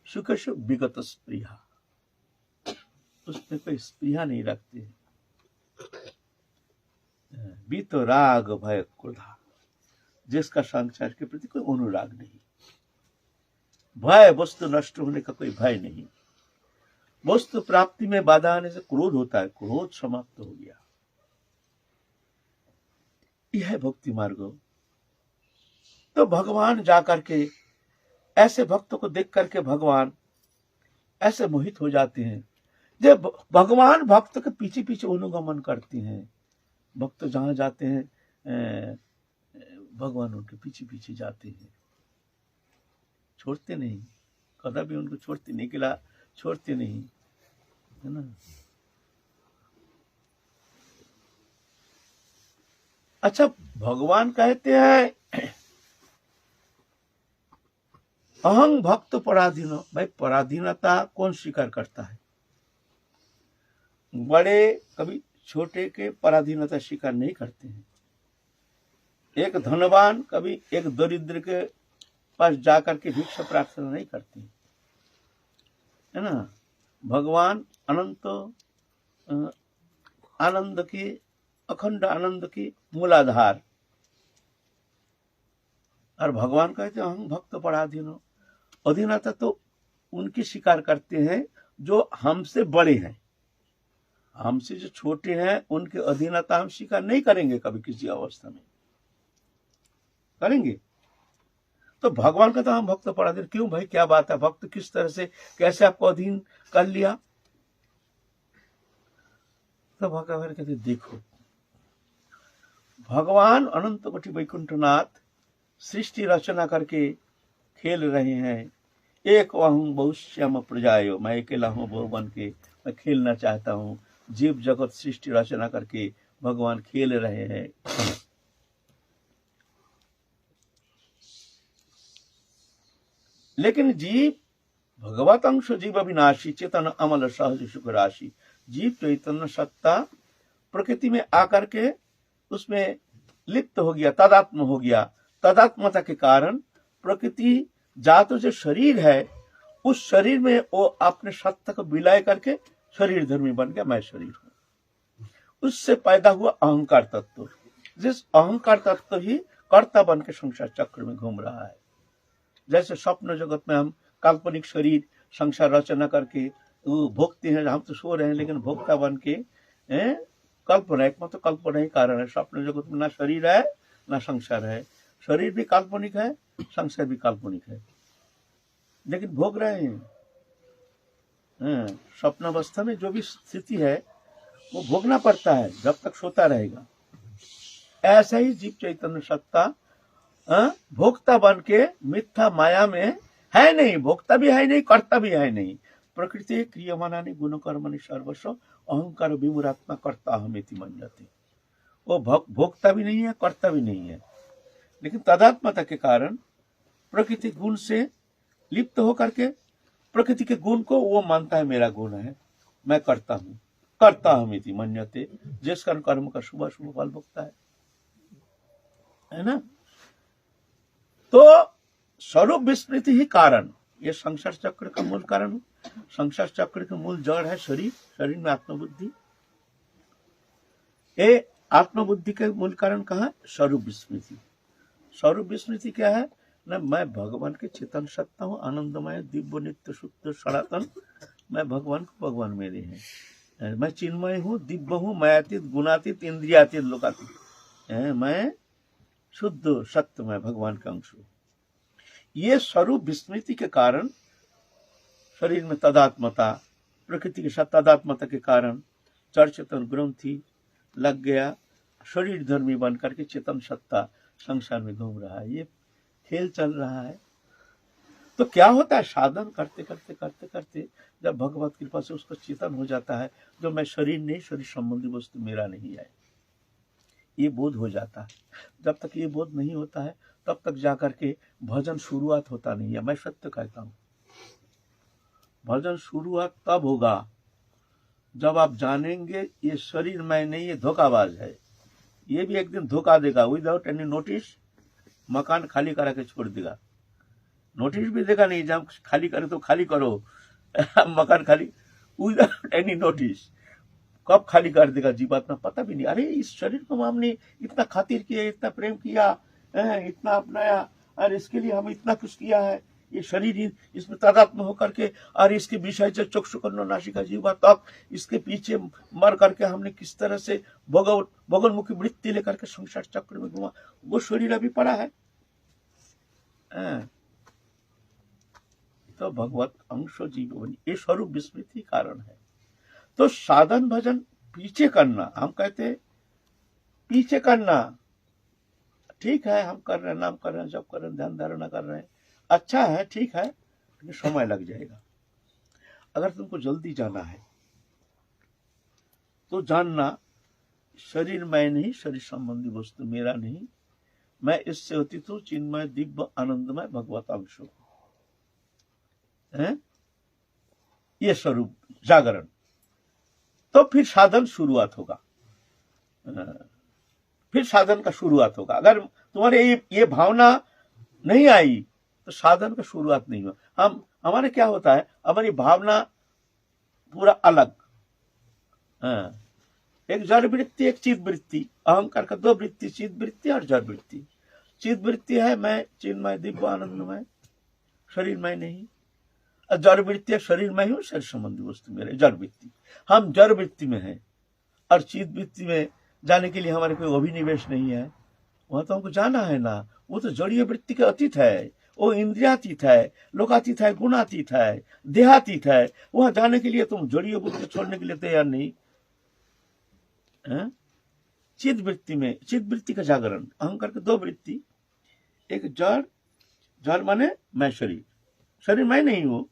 सुख सुख विगत स्पृहा, उसमें कोई स्पृहा नहीं रखते। बीत राग भय क्रोधा, जिसका संसार के प्रति कोई अनुराग नहीं, भय वस्तु नष्ट होने का कोई भय नहीं, वस्तु प्राप्ति में बाधा आने से क्रोध होता है, क्रोध समाप्त हो गया। यह है भक्ति मार्ग। तो भगवान जाकर के ऐसे भक्तों को देख करके भगवान ऐसे मोहित हो जाते हैं। जब भगवान भक्त के पीछे पीछे अनुगमन करते हैं, भक्त जहां जाते हैं भगवान उनके पीछे पीछे जाते हैं, छोड़ते नहीं, कदापि उनको छोड़ते नहीं, किला छोड़ते नहीं, है ना। अच्छा, भगवान कहते हैं अहं भक्त पराधीन। भाई पराधीनता कौन स्वीकार करता है? बड़े कभी छोटे के पराधीनता स्वीकार नहीं करते हैं। एक धनवान कभी एक दरिद्र के पास जाकर के भिक्षा प्रार्थना नहीं करते, है ना। भगवान अनंत आनंद के, अखंड आनंद के मूलाधार, और भगवान कहते हैं हम भक्त पराधीन। अधीनता तो उनकी स्वीकार करते हैं जो हमसे बड़े हैं, हमसे जो छोटे हैं उनके अधीनता हम स्वीकार नहीं करेंगे, कभी किसी अवस्था में करेंगे। तो भगवान का तो हम भक्त पराधीन। क्यों भाई, क्या बात है? भक्त किस तरह से, कैसे आपको अधीन कर लिया? तो भगवान कहते देखो, भगवान अनंत कोटि वैकुंठनाथ सृष्टि रचना करके खेल रहे हैं। एक अहं बहुश्याम प्रजायो, मैं अकेला हूं बहु बन के, मैं खेलना चाहता हूं। जीव जगत सृष्टि रचना करके भगवान खेल रहे हैं। लेकिन जीव भगवत अंश जीव अविनाशी, चेतन अमल सहज सुख राशि। जीव चैतन्य सत्ता प्रकृति में आकर के उसमें लिप्त हो गया, तदात्म हो गया। तदात्मता के कारण प्रकृति जात जो शरीर है, उस शरीर में वो अपने सत्ता को विलय करके शरीर धर्मी बन गया, मैं शरीर हूं। उससे पैदा हुआ अहंकार तत्व। जिस अहंकार तत्व ही कर्ता बन के संसार चक्र में घूम रहा है। जैसे स्वप्न जगत में हम काल्पनिक शरीर संसार रचना करके भोगते हैं, हम तो सो रहे हैं लेकिन भोक्ता बन के कल्पना, एक मतलब कल्पना ही कारण है। स्वप्न जगत में ना शरीर है ना संसार है, शरीर भी काल्पनिक है, संसार भी काल्पनिक है, लेकिन भोग रहे हैं। स्वप्नावस्था में जो भी स्थिति है वो भोगना पड़ता है जब तक सोता रहेगा। ऐसा ही जीव चैतन्य सत्ता भोक्ता बन के मिथ्या माया में है नहीं, भोक्ता भी है नहीं, कर्ता भी है नहीं। प्रकृति क्रियमानानि गुण कर्मणि सर्वस्व अहंकार विमुरात्मा कर्ता हमेति मन्यते। वो भोक्ता भी नहीं है, कर्ता भी नहीं है, लेकिन तदात्मता के कारण प्रकृति गुण से लिप्त होकर के प्रकृति के गुण को वो मानता है मेरा गुण है, मैं करता हूं, कर्ता हमेति मन्यते। जिस कारण कर्म का शुभ शुभ फल भोगता है ना। तो स्वरूप विस्मृति ही कारण, ये संसार चक्र का मूल कारण। संसार चक्र का मूल जड़ है शरीर, शरीर में आत्मबुद्धि। ये आत्मबुद्धि के मूल कारण कहाँ है? स्वरूप विस्मृति। स्वरूप विस्मृति क्या है ना, मैं भगवान के चेतन सत्ता हूँ, आनंदमय दिव्य नित्य शुद्ध सनातन। मैं भगवान को, भगवान मेरे हैं। मैं चिन्मय हूँ, दिव्य हूँ, मयातीत गुणातीत इंद्रियातीत लोकातीत। मैं शुद्ध सत्य, मैं भगवान का अंश हूँ। ये स्वरूप विस्मृति के कारण शरीर में तदात्मता, प्रकृति के साथ तदात्मता के कारण चेतन ग्रंथि लग गया, शरीर धर्मी बन करके चेतन सत्ता संसार में घूम रहा है। ये खेल चल रहा है। तो क्या होता है, साधन करते करते करते करते जब भगवत कृपा से उसका चेतन हो जाता है, जो मैं शरीर नहीं, शरीर संबंधी वस्तु मेरा नहीं है, ये बोध हो जाता है। जब तक ये बोध नहीं होता है तब तक जाकर के भजन शुरुआत होता नहीं है। मैं सत्य कहता हूं, भजन शुरुआत तब होगा जब आप जानेंगे ये शरीर मैं नहीं, ये धोखाबाज है, ये भी एक दिन धोखा देगा। विदाउट एनी नोटिस मकान खाली करा के छोड़ देगा, नोटिस भी देगा नहीं, जब खाली करे तो खाली करो मकान खाली विदाउट एनी नोटिस। कब खाली कर देगा जीवात्मा पता भी नहीं। अरे इस शरीर को हमने इतना खातिर किया, इतना प्रेम किया, इतना अपनाया, और इसके लिए हम इतना कुछ किया है। ये शरीर ही इसमें तादात्म होकर के और इसके विषय से चक्षुकर्ण नासिका जीवा तक इसके पीछे मर करके हमने किस तरह से भगवन्मुखी वृत्ति लेकर के संसार चक्र में घुमा, वो शरीर अभी पड़ा है। तो भगवत अंश जीवन ये स्वरूप विस्मृति कारण है। तो साधन भजन पीछे करना, हम कहते पीछे करना ठीक है, हम कर रहे हैं, नाम कर रहे हैं, जप कर रहे हैं, ध्यान धारणा कर रहे हैं, अच्छा है, ठीक है, लेकिन समय लग जाएगा। अगर तुमको जल्दी जाना है तो जानना शरीर मैं नहीं, शरीर संबंधी वस्तु मेरा नहीं, मैं इससे अतीत हूं, चिन्मय दिव्य आनंदमय भगवत अंश हूं। ये स्वरूप जागरण। तो फिर साधन शुरुआत होगा, फिर साधन का शुरुआत होगा। अगर तुम्हारे ये भावना नहीं आई तो साधन का शुरुआत नहीं हुआ। हमारे क्या होता है, हमारी भावना पूरा अलग, एक जड़ वृत्ति, एक चित वृत्ति, अहंकार का दो वृत्ति, चित वृत्ति और जड़ वृत्ति। चित वृत्ति है मैं चिन्मय दिव्य आनंदमय, शरीर मैं नहीं। जड़ वृत्ति शरीर में हूं, शरीर संबंधी वस्तु मेरे, जड़ वृत्ति। हम जड़ वृत्ति में हैं और चित वृत्ति में जाने के लिए हमारे कोई अभिनिवेश नहीं है। वहां तो हमको जाना है ना, वो तो जड़ीय वृत्ति के अतीत है, वो इंद्रियातीत है, लोकातीत है, गुणातीत है, देहातीत है। वहां जाने के लिए तुम जड़ीय वृत्ति छोड़ने के लिए तैयार नहीं। चित वृत्ति में, चित वृत्ति का जागरण, अहंकार के दो वृत्ति, एक जड़ माने मैं शरीर, शरीर मैं नहीं हूं,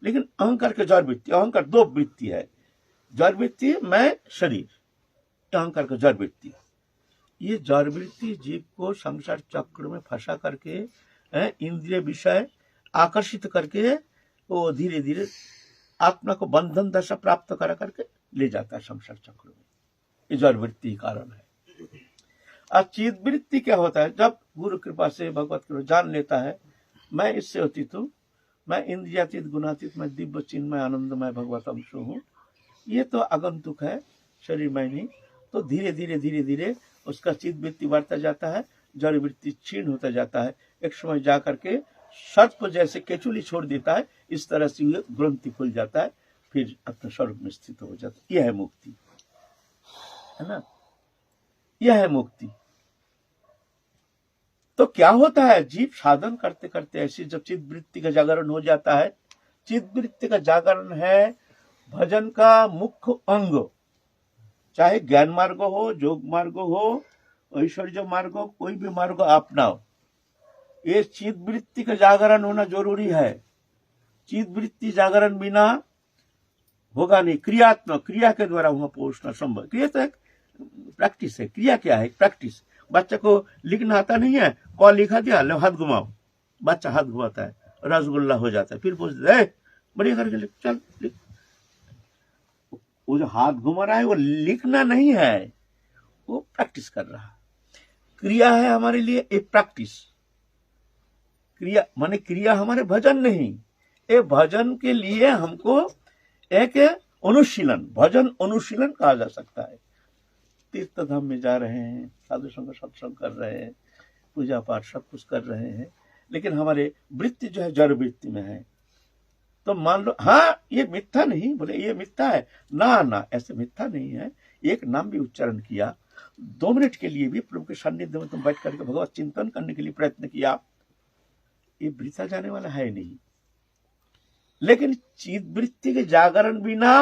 लेकिन अहंकार के जड़ वृत्ति, अहंकार दो वृत्ति है, जड़ वृत्ति मैं शरीर, अहंकार का जड़ वृत्ति। ये जड़ वृत्ति जीव को संसार चक्र में फंसा करके इंद्रिय विषय आकर्षित करके वो धीरे धीरे आत्मा को बंधन दशा प्राप्त करा करके ले जाता है संसार चक्र में। ये जड़ वृत्ति कारण है। और चित वृत्ति क्या होता है, जब गुरु कृपा से भगवत कृपा जान लेता है मैं इससे अतीत हूं, मैं इंद्रियातीत गुणातीत, मैं दिव्य चिन्मय आनंदमय भगवत अंश हूं, ये तो आगंतुक है, शरीर में नहीं। तो धीरे धीरे धीरे धीरे उसका चित वृत्ति बढ़ता जाता है, जड़ वृत्ति क्षीण होता जाता है। एक समय जा करके सर्प को जैसे केचुली छोड़ देता है, इस तरह से ये ग्रंथि खुल जाता है, फिर अपने स्वरूप में स्थित हो जाता है। यह है मुक्ति, है ना, यह है मुक्ति। तो क्या होता है, जीव साधन करते करते ऐसी जब चित वृत्ति का जागरण हो जाता है, चित वृत्ति का जागरण है भजन का मुख्य अंग। चाहे ज्ञान मार्ग हो, योग मार्ग हो, ऐश्वर्य मार्ग हो, कोई भी मार्ग अपनाओ, ये चित वृत्ति का जागरण होना जरूरी है। चित वृत्ति जागरण बिना होगा नहीं। क्रियात्मक, क्रिया के द्वारा वहां पहुंचना संभव। क्रिया तो एक प्रैक्टिस है। क्रिया क्या है, प्रैक्टिस। बच्चे को लिखना आता नहीं है, कॉल लिखा दिया, लो हाथ घुमाओ, बच्चा हाथ घुमाता है, रसगुल्ला हो जाता है, फिर पूछते हैं बढ़िया करके लिख, चल लिख। वो जो हाथ घुमा रहा है वो लिखना नहीं है, वो प्रैक्टिस कर रहा है। क्रिया है हमारे लिए एक प्रैक्टिस। क्रिया माने क्रिया हमारे भजन नहीं, ये भजन के लिए हमको एक अनुशीलन, भजन अनुशीलन कहा जा सकता है। तीर्थ धाम में जा रहे हैं, साधु संग सत्संग कर रहे हैं, पूजा पाठ सब कुछ कर रहे हैं, लेकिन हमारे वृत्ति जो है जड़ वृत्ति में है। तो मान लो हाँ ये मिथ्या नहीं, बोले ये मिथ्या है ना, ना ऐसे मिथ्या नहीं है। एक नाम भी उच्चारण किया, 2 मिनट के लिए भी प्रभु के सानिध्य में तुम बैठ करके भगवत चिंतन करने के लिए प्रयत्न किया, ये वृथा जाने वाला है नहीं। लेकिन चित वृत्ति के जागरण बिना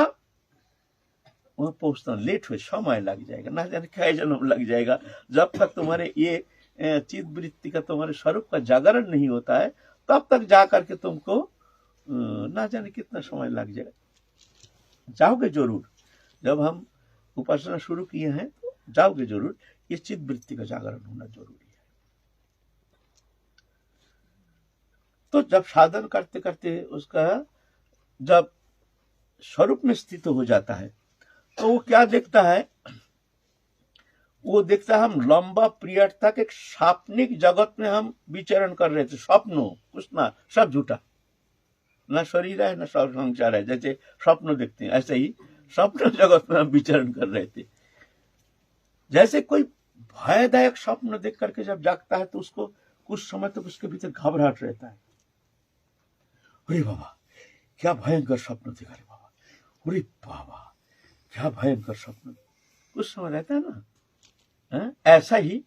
वहां पहुंचना लेट हो, समय लग जाएगा, ना जाने क्या जन्म लग जाएगा। जब तक तुम्हारे ये चित वृत्ति का, तुम्हारे स्वरूप का जागरण नहीं होता है, तब तक जा करके तुमको ना जाने कितना समय लग जाएगा। जाओगे जरूर, जब हम उपासना शुरू किए हैं तो जाओगे जरूर। ये चित वृत्ति का जागरण होना जरूरी है। तो जब साधन करते करते उसका जब स्वरूप में स्थित हो जाता है, तो वो क्या देखता है, वो देखता हम लंबा पीरियड तक एक सापनिक जगत में हम विचरण कर रहे थे, स्वप्नो कुछ ना, सब झूठा, ना शरीर है ना संसार है, जैसे स्वप्न देखते हैं ऐसे ही स्वप्न जगत में हम विचरण कर रहे थे। जैसे कोई भयदायक स्वप्न देख करके जब जागता है तो उसको कुछ समय तक उसके भीतर घबराहट रहता है, अरे बाबा क्या भयंकर स्वप्न देखा रे बाबा, अरे बाबा क्या भयंकर स्वप्न, कुछ समय रहता है ना। ऐसा ही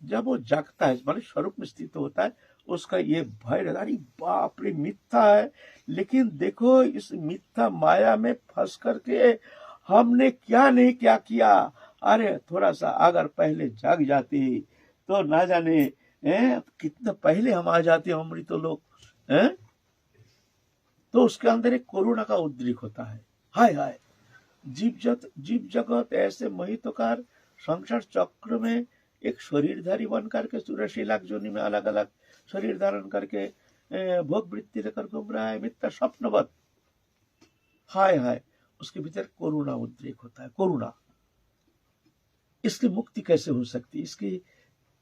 जब वो जागता है, मतलब स्वरूप में स्थित होता है, उसका ये भय रहता है, अरे बाप रे मिथ्या है, लेकिन देखो इस मिथ्या माया में फंस करके हमने क्या नहीं क्या किया, अरे थोड़ा सा अगर पहले जाग जाती तो ना जाने कितना पहले हम आ जाते अमृत लोग। तो उसके अंदर एक कोरोना का उद्रेक होता है, हाय हाय जीव जगत ऐसे मोहितकार संसार चक्र में एक शरीरधारी बन करके 84 लाख योनि में अलग अलग शरीर धारण करके भोग वृत्ति लेकर घूम रहा है, मिथ्या स्वप्नवत, हाय हाय उसके भीतर कोरोना उद्रेक होता है। कोरोना, इसकी मुक्ति कैसे हो सकती है, इसकी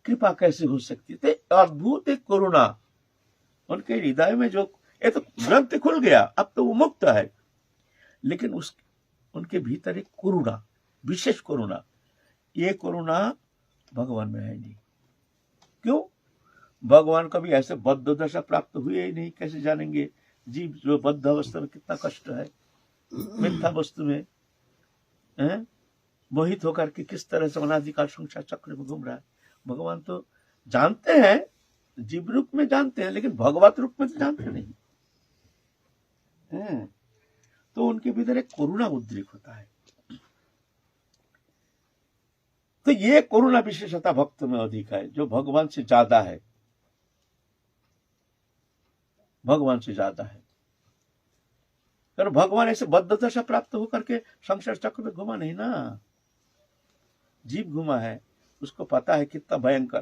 कृपा कैसे हो सकती है, तो अद्भुत एक कोरोना उनके हृदय में, जो ये तो ग्रंथ खुल गया, अब तो वो मुक्त है, लेकिन उनके भीतर एक कोरोना, विशेष कोरोना, ये कोरोना भगवान में है नहीं। क्यों? भगवान कभी ऐसे बद्ध दशा प्राप्त हुए ही नहीं, कैसे जानेंगे जीव जो बद्ध अवस्था में कितना कष्ट है, मिथ्या वस्तु में मोहित होकर के किस तरह से अनादिकाल संसार चक्र में घूम रहा है। भगवान तो जानते हैं, जीव रूप में जानते हैं, लेकिन भगवत रूप में तो जानते नहीं है। तो उनके भीतर एक करुणा उद्रेक होता है। तो ये करुणा विशेषता भक्त में अधिक है, जो भगवान से ज्यादा है, भगवान से ज्यादा है। कारण भगवान ऐसे बद्धता से प्राप्त होकर के संसार चक्र में घुमा नहीं ना, जीव घुमा है, उसको पता है कितना भयंकर,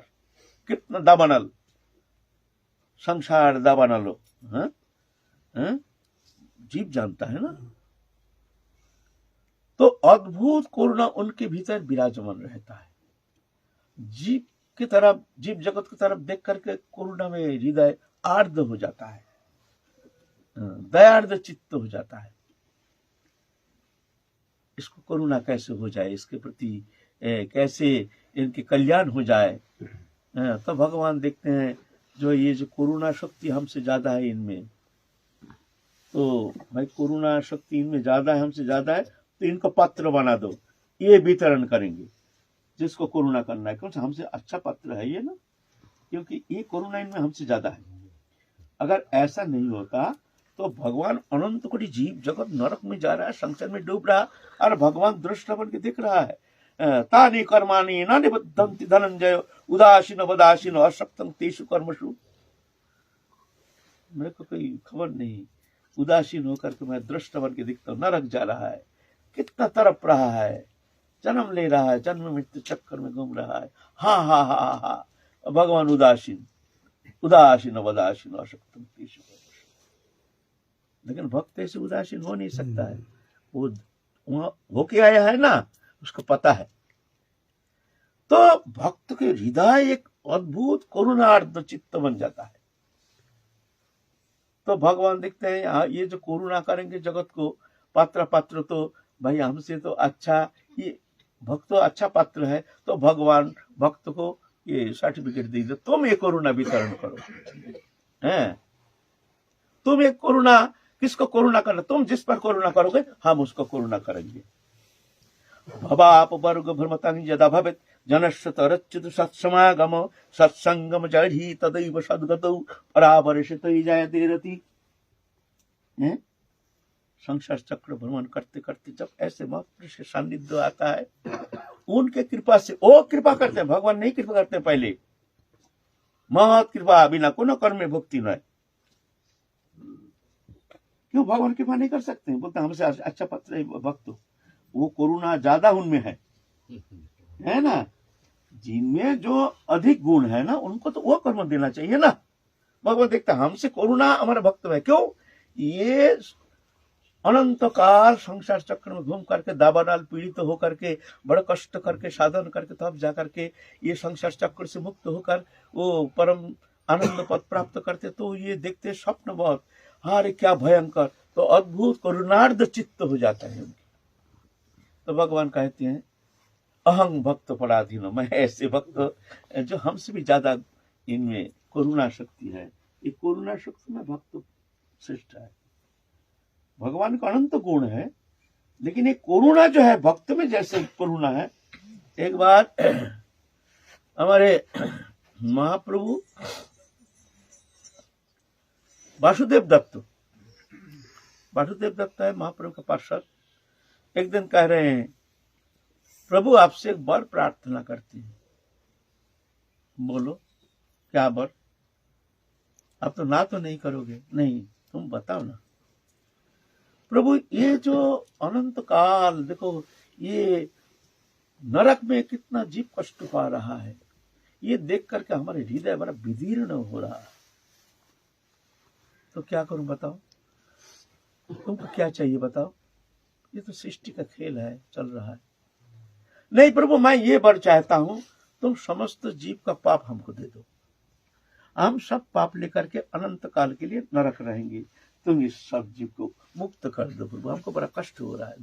कितना दाबानल संसार दाबानलो, जीव जानता है ना। तो अद्भुत करुणा उनके भीतर विराजमान रहता है। जीव की तरफ, जीव जगत की तरफ देख करके करुणा में हृदय आर्द्र हो जाता है, दयार्द्र चित्त हो जाता है। इसको करुणा कैसे हो जाए, इसके प्रति कैसे इनके कल्याण हो जाए, तो भगवान देखते हैं जो ये जो करुणा शक्ति हमसे ज्यादा है इनमें, तो भाई करुणा शक्ति इनमें ज्यादा है, हमसे ज्यादा है, तो इनको पात्र बना दो, ये वितरण करेंगे जिसको करुणा करना है, क्योंकि हमसे अच्छा पात्र है ये ना, क्योंकि ये करुणा इनमें हमसे ज्यादा है। अगर ऐसा नहीं होता तो भगवान अनंत कोटि जीव जगत नरक में जा रहा है, संसार में डूब रहा, और भगवान दृष्टा बन के देख रहा है। तानि कर्माणि न निबद्धन्ति धनंजय उदासीन वदासीन अशक्तं तेषु कर्मसु। मेरे को कोई खबर नहीं, उदासीन होकर के मैं दृष्टा बन के देखता हूँ, नरक जा रहा है, कितना तड़प रहा है, जन्म ले रहा है, जन्म मृत्यु चक्कर में घूम रहा है, हाँ हाँ हाँ हाँ, भगवान उदासीन उदासीन वदासीन अशक्तं तेषु कर्मसु। लेकिन भक्त ऐसे उदासीन हो नहीं सकता है, वो वहां होके आया है ना, उसको पता है। तो भक्त के हृदय एक अद्भुत करुणार्द्र चित्त बन जाता है। तो भगवान देखते हैं ये जो करुणा करेंगे जगत को, पात्र पात्र तो भाई हमसे तो अच्छा, ये भक्त तो अच्छा पात्र है, तो भगवान भक्त को ये सर्टिफिकेट दे दो, तुम ये करुणा वितरण करो, हैं? तुम एक करुणा, किसको करुणा करना, तुम जिस पर करुणा करोगे हम उसको करुणा करेंगे। भवाप वर्ग भ्रमतानि यदा भवेत् जनस्य तरच्युत सत्समागम सत्संगम जहि तदैव सद्गतौ परावर्षितो जायते रति। संसार चक्र भ्रमण करते करते जब ऐसे महापुरुष के सान्निध्य आता है, उनके कृपा से, वो कृपा करते हैं, भगवान नहीं कृपा करते पहले, महत कृपा बिना कोनो कर्म में भक्ति न है। क्यों भगवान कृपा नहीं कर सकते? बोलते हमसे अच्छा पत्र है भक्त, वो करुणा ज्यादा उनमें है ना, जिनमें जो अधिक गुण है ना, उनको तो वो कर्म देना चाहिए ना। भगवान देखता हमसे करुणा हमारे भक्त में, क्यों? ये अनंत काल संसार चक्र में घूम करके दावानाल पीड़ित होकर के बड़ा कष्ट करके साधन करके तब जाकर के ये संसार चक्र से मुक्त होकर वो परम आनंद पद प्राप्त करते, तो ये देखते स्वप्न बहुत, हारे क्या भयंकर, तो अद्भुत करुणार्ध चित्त हो जाता है उनकी। तो भगवान कहते हैं अहं भक्त पराधीन, मैं ऐसे भक्त जो हमसे भी ज्यादा इनमें करुणा शक्ति है, ये करुणा शक्ति में भक्त श्रेष्ठ है। भगवान का अनंत गुण है, लेकिन ये करुणा जो है भक्त में जैसे करुणा है। एक बार हमारे महाप्रभु वासुदेव दत्त है महाप्रभु के पार्षद, एक दिन कह रहे हैं प्रभु आपसे एक वर प्रार्थना करती है। बोलो क्या वर? आप तो ना तो नहीं करोगे? नहीं, तुम बताओ ना। प्रभु ये जो अनंत काल देखो, ये नरक में कितना जीव कष्ट पा रहा है, ये देख करके हमारे हृदय बड़ा विदीर्ण हो रहा है। तो क्या करूं बताओ, तुमको क्या चाहिए बताओ? ये तो सृष्टि का खेल है, चल रहा है। नहीं प्रभु, मैं ये वर चाहता हूं, तुम समस्त जीव का पाप हमको दे दो, हम सब पाप लेकर के अनंत काल के लिए नरक रहेंगे, तुम इस सब जीव को मुक्त कर दो प्रभु, हमको बड़ा कष्ट हो रहा है।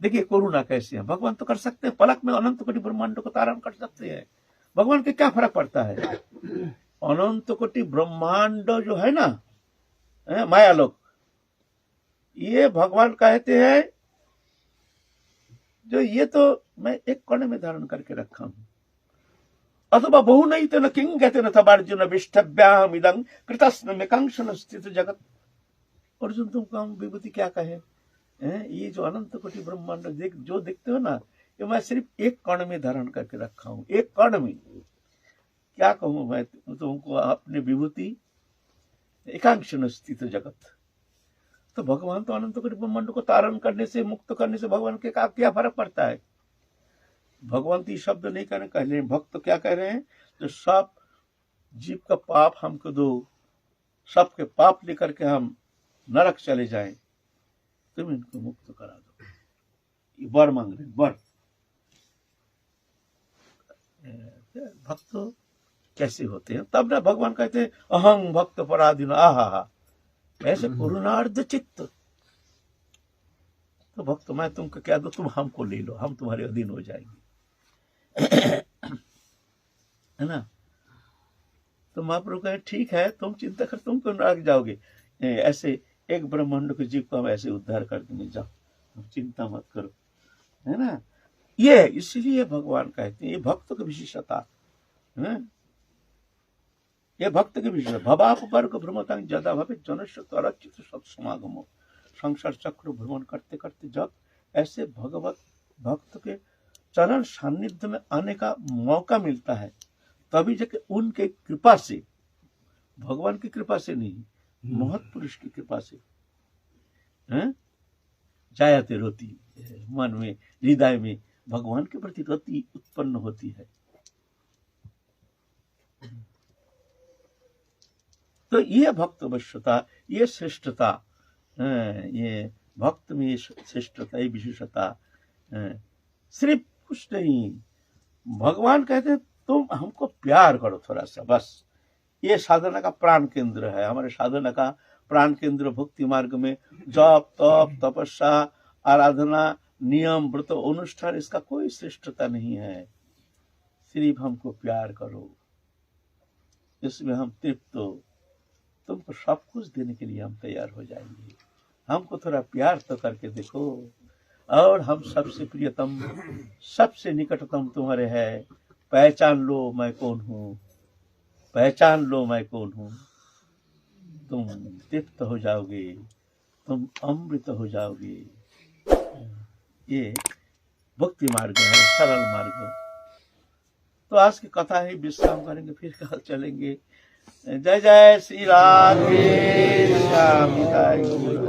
देखिए करुणा कैसे है। भगवान तो कर सकते हैं, पलक में अनंत कोटि ब्रह्मांड को तारण कर सकते हैं। भगवान के क्या फर्क पड़ता है? अनंत कोटि ब्रह्मांड जो है ना, माया लोक, ये भगवान कहते हैं जो ये तो मैं एक कोने में धारण करके रखा हूं। अथवा बहु नहीं तो न किंग कहते न तबार्जुन विष्टभ्याम इदं कृतस्न में कंक्षन स्थित जगत। अर्जुन तुमको हम विभूति क्या कहे? ये जो अनंत कोटि ब्रह्मांड जो देखते हो ना, ये मैं सिर्फ एक कण में धारण करके रखा हूं, एक कण में। क्या कहूं मैं तुमको अपने विभूति एकांक्षन स्थित जगत। तो भगवान तो अनंत कोटि ब्रह्मांड को तारण करने से, मुक्त करने से भगवान के क्या फर्क पड़ता है? भगवान तो शब्द नहीं कह रहे, भक्त क्या कह रहे हैं? जो सब जीव का पाप हमको दो, सबके पाप लेकर के हम नरक चले जाएं, तुम इनको मुक्त करा दो। ये वर मांग रहे, वर। भक्त कैसे होते हैं? तब ना भगवान कहते हैं अहं भक्त पराधीन, आहा ऐसे करुणार्ध चित्त। तो भक्त मैं तुमको क्या दो, तुम हमको ले लो, हम तुम्हारे अधीन हो जाएंगे, है ना? तो महाप्रभु कहे ठीक है, तुम चिंता कर, तुम क्यों नरक जाओगे? ऐसे एक ब्रह्मांड के जीव को हम ऐसे उद्धार कर देंगे, जाओ, चिंता मत करो, है ना? ये इसलिए भगवान कहते हैं ये भक्त की विशेषता है। ये भक्त की विशेषता। भवाप वर्ग भ्रमतांग ज्यादा भवे जनस्य तरचित सत्समागमो। संसार चक्र भ्रमण करते करते जब ऐसे भगवत भक्त के चरण सानिध्य में आने का मौका मिलता है, तभी जाके उनके कृपा से, भगवान की कृपा से नहीं, महत्पुरुष की कृपा से जायते रोती, मन में हृदय में भगवान के प्रति रति उत्पन्न होती है। तो ये भक्त वश्यता, ये श्रेष्ठता, ये भक्त में श्रेष्ठता, ये विशेषता सिर्फ कुछ नहीं। भगवान कहते तुम हमको प्यार करो थोड़ा सा, बस। ये साधना का प्राण केंद्र है। हमारे साधना का प्राण केंद्र भक्ति मार्ग में जप तप तपस्या आराधना नियम व्रत अनुष्ठान, इसका कोई श्रेष्ठता नहीं है। सिर्फ हमको प्यार करो, इसमें हम तृप्त हो, तुमको सब कुछ देने के लिए हम तैयार हो जाएंगे। हमको थोड़ा प्यार तो करके देखो, और हम सबसे प्रियतम सबसे निकटतम तुम्हारे है। पहचान लो मैं कौन हूँ, पहचान लो मैं कौन हूँ, तुम तृप्त हो जाओगे, तुम अमृत हो जाओगे। ये भक्ति मार्ग है, सरल मार्ग। तो आज की कथा ही विश्राम करेंगे, फिर कल चलेंगे। जय जय श्री राधे श्याम।